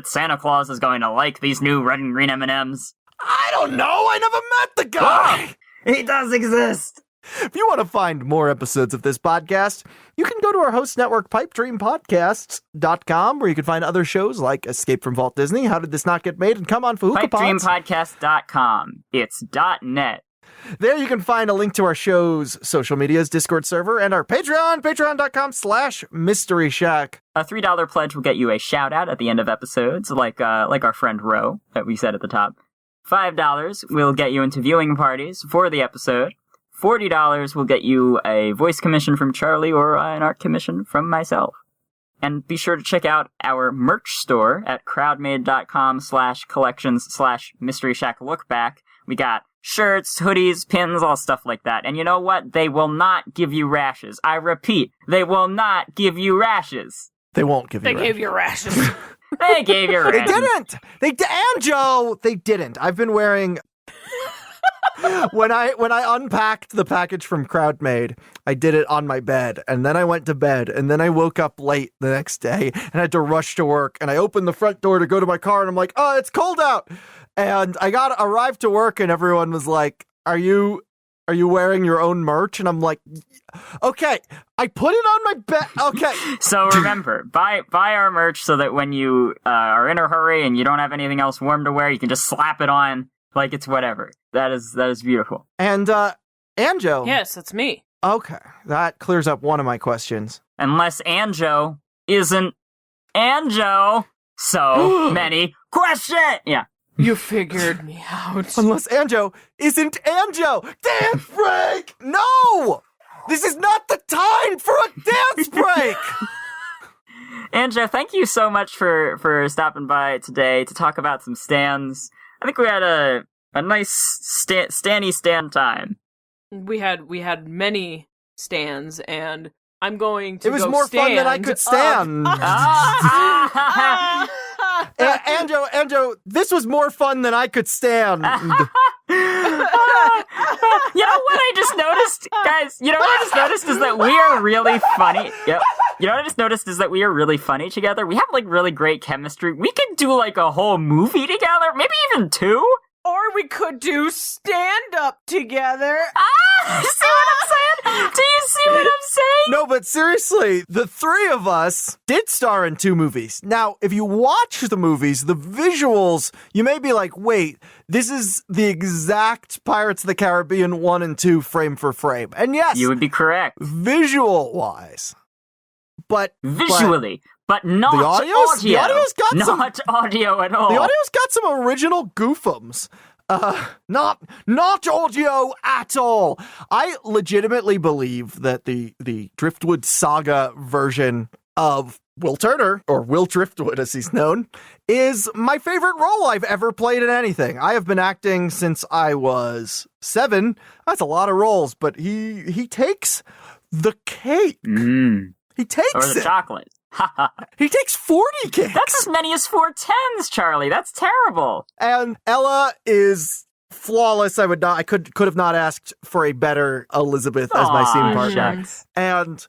Santa Claus is going to like these new red and green M&Ms? I don't know. I never met the guy. He does exist. If you want to find more episodes of this podcast, you can go to our host network, pipedreampodcasts.com, where you can find other shows like Escape from Walt Disney, How Did This Not Get Made, and Come On Fahookah Pods. Pipedreampodcast.com. It's .net. There you can find a link to our show's social medias, Discord server, and our Patreon, patreon.com/Mystery Shack. A $3 pledge will get you a shout out at the end of episodes, like our friend Ro that we said at the top. $5 will get you into viewing parties for the episode. $40 will get you a voice commission from Charlie or an art commission from myself. And be sure to check out our merch store at crowdmade.com/collections/Mystery Shack Lookback. We got shirts, hoodies, pins, all stuff like that. And you know what? They will not give you rashes. I repeat, they will not give you rashes. They won't give you rashes. They gave you rashes. They gave you rashes. They didn't. And Joe, they didn't. I've been wearing... When I unpacked the package from CrowdMade, I did it on my bed, and then I went to bed, and then I woke up late the next day and had to rush to work, and I opened the front door to go to my car, and I'm like, oh, it's cold out. And I arrived to work, and everyone was like, are you wearing your own merch? And I'm like, okay, I put it on my bed. Okay. So remember, buy our merch so that when you are in a hurry and you don't have anything else warm to wear, you can just slap it on like it's whatever. That is beautiful. And Anjo. Yes, that's me. Okay, that clears up one of my questions. Unless Anjo isn't Anjo. So many questions. Yeah. You figured me out. Unless Anjo isn't Anjo. Dance break! No! This is not the time for a dance break! Anjo, thank you so much for stopping by today to talk about some stands. I think we had a nice Stanny stand time. We had many stands, and I'm going to. It was more fun than I could stand. Anjo, this was more fun than I could stand. You know what I just noticed, guys? You know what I just noticed is that we are really funny. Yep. You know what I just noticed is that we are really funny together. We have like really great chemistry. We could do like a whole movie together, maybe even two. Or we could do stand-up together. See what I'm saying? Do you see what I'm saying? No, but seriously, the three of us did star in 2 movies. Now, if you watch the movies, the visuals, you may be like, wait, this is the exact Pirates of the Caribbean 1 and 2 frame for frame. And yes, you would be correct. Visual-wise. But visually. But not the audio. The audio's got not audio at all. The audio's got some original goofums. Not audio at all. I legitimately believe that the Driftwood Saga version of Will Turner, or Will Driftwood as he's known, is my favorite role I've ever played in anything. I have been acting since I was 7. That's a lot of roles, but he takes the cake. He takes or the chocolate. He takes 40 cakes. That's as many as 4 10s, Charlie. That's terrible. And Ella is flawless. I could have not asked for a better Elizabeth as my scene partner. And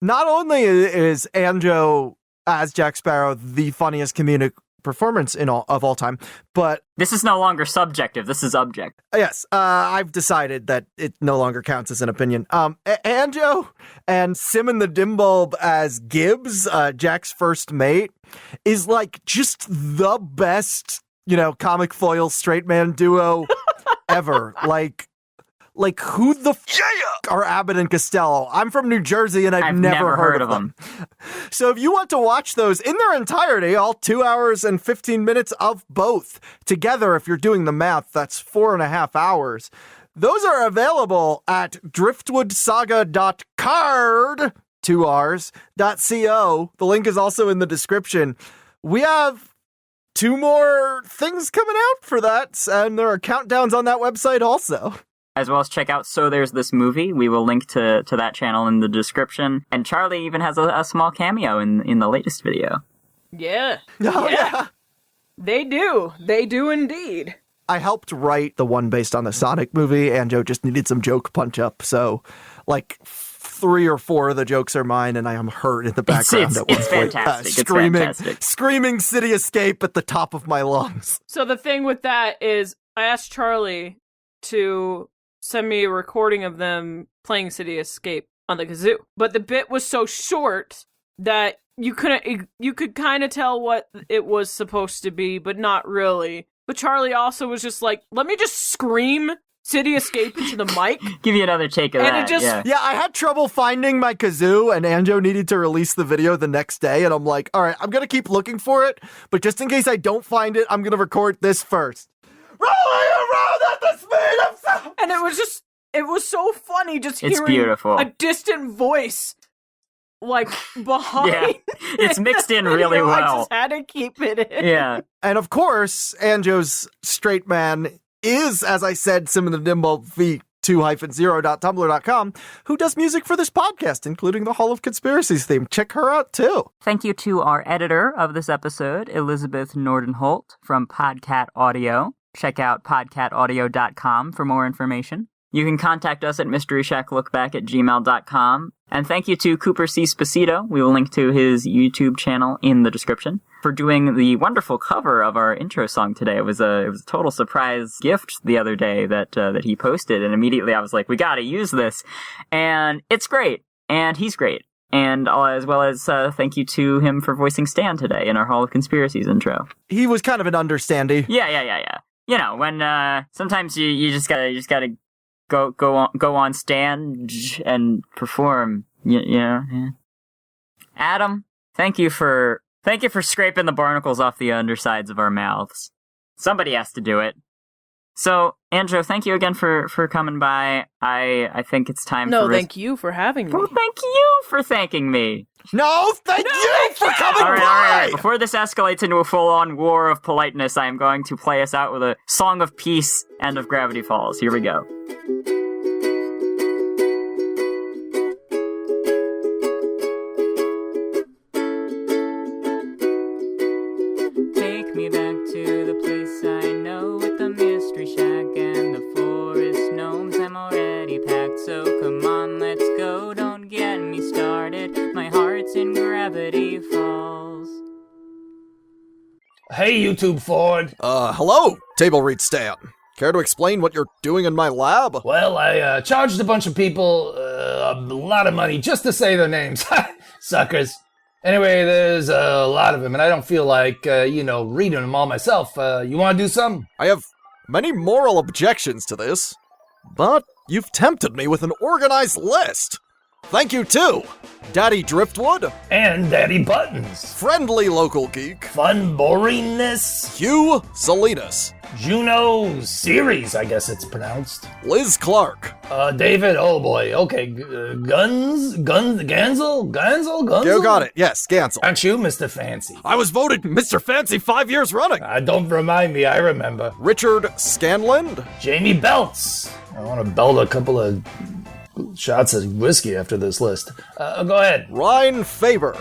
not only is Anjo as Jack Sparrow the funniest comedic performance of all time, but this is no longer subjective. This is objective. Yes, I've decided that it no longer counts as an opinion. Anjo and Simon the Dimbulb as Gibbs, Jack's first mate, is like just the best, comic foil straight man duo ever. Like Like, who the are Abbott and Costello? I'm from New Jersey, and I've never heard of them. So if you want to watch those in their entirety, all 2 hours and 15 minutes of both together, if you're doing the math, that's 4.5 hours. Those are available at driftwoodsaga.card, 2 R's.co. The link is also in the description. We have 2 more things coming out for that, and there are countdowns on that website also. As well as check out So There's This Movie. We will link to that channel in the description. And Charlie even has a small cameo in the latest video. Yeah. Oh, yeah. They do. They do indeed. I helped write the one based on the Sonic movie, and Joe just needed some joke punch-up, so, like, 3 or 4 of the jokes are mine, and I am heard in the background at one point. Fantastic. Screaming City Escape at the top of my lungs. So the thing with that is, I asked Charlie to send me a recording of them playing City Escape on the kazoo. But the bit was so short that you could kind of tell what it was supposed to be, but not really. But Charlie also was just like, let me just scream City Escape into the mic. Give you another take of that. Yeah, I had trouble finding my kazoo, and Anjo needed to release the video the next day, and I'm like, all right, I'm going to keep looking for it, but just in case I don't find it, I'm going to record this first. Rolling around at the speed of sound! And it was so funny just hearing beautiful. A distant voice, like, behind. Yeah, it's mixed in really well. I just had to keep it in. Yeah. And of course, Anjo's straight man is, as I said, Simon the Nimble v2-0.tumblr.com, who does music for this podcast, including the Hall of Conspiracies theme. Check her out, too. Thank you to our editor of this episode, Elizabeth Nordenholt from Podcat Audio. Check out podcataudio.com for more information. You can contact us at mysteryshacklookback@gmail.com. And thank you to Cooper C. Spacito. We will link to his YouTube channel in the description for doing the wonderful cover of our intro song today. It was a total surprise gift the other day that he posted, and immediately I was like, we gotta use this. And it's great. And he's great. And as well as thank you to him for voicing Stan today in our Hall of Conspiracies intro. He was kind of an understandee. Yeah. You know, when sometimes you just gotta go on stage and perform. You know. Yeah. Adam, thank you for scraping the barnacles off the undersides of our mouths. Somebody has to do it. So, Anjo, thank you again for coming by. I think it's time No, thank you for having me. Well, thank you for thanking me. No, thank you for coming by! All right. Before this escalates into a full-on war of politeness, I am going to play us out with a song of peace and of Gravity Falls. Here we go. Take me back to the place I know with the mystery shack and the forest gnomes. I'm already packed, so come on, let's go. Don't get me started. My heart's in Gravity Falls. Hey, YouTube Ford. Hello, Table Read Stan. Care to explain what you're doing in my lab? Well, I charged a bunch of people a lot of money just to say their names. Suckers. Anyway, there's a lot of them, and I don't feel like, reading them all myself. You want to do something? I have many moral objections to this, but you've tempted me with an organized list. Thank you, too, Daddy Driftwood. And Daddy Buttons. Friendly Local Geek. Fun Boringness. Hugh Salinas. Juno Series, I guess it's pronounced. Liz Clark. David, oh boy, okay, Gansel? You got it, yes, Gansel. Aren't you Mr. Fancy? I was voted Mr. Fancy 5 years running. Don't remind me, I remember. Richard Scanland. Jamie Belts. I want to belt a couple of shots of whiskey after this list. Go ahead. Ryan Faber.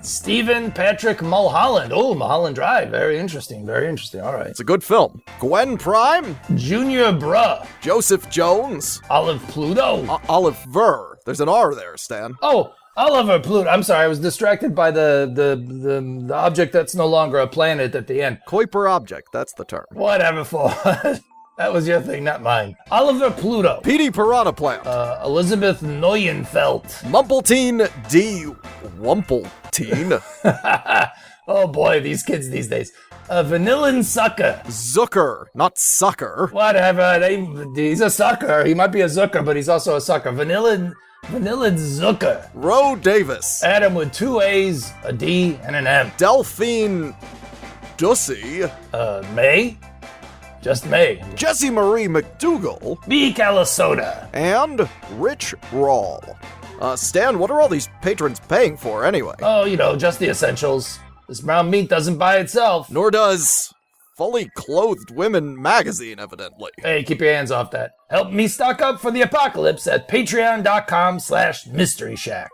Stephen Patrick Mulholland. Oh, Mulholland Drive. Very interesting. All right. It's a good film. Gwen Prime. Junior Bruh. Joseph Jones. Olive Pluto. Oliver. There's an R there, Stan. Oh, Oliver Pluto. I'm sorry, I was distracted by the object that's no longer a planet at the end. Kuiper object, that's the term. Whatever, for that was your thing, not mine. Oliver Pluto. Petey Piranha Plant. Elizabeth Neuenfeld. Mumpleteen D. Wumpleteen. Oh boy, these kids these days. Vanillin Sucker. Zucker, not sucker. Whatever. He's a sucker. He might be a Zucker, but he's also a sucker. Vanillin Zucker. Ro Davis. Adam with 2 A's, a D, and an M. Delphine Dussy. May? Just May. Jessie Marie McDougal. B. Calisoda. And Rich Rawl. Stan, what are all these patrons paying for anyway? Oh, just the essentials. This brown meat doesn't buy itself. Nor does Fully Clothed Women magazine, evidently. Hey, keep your hands off that. Help me stock up for the apocalypse at patreon.com/Mystery Shack.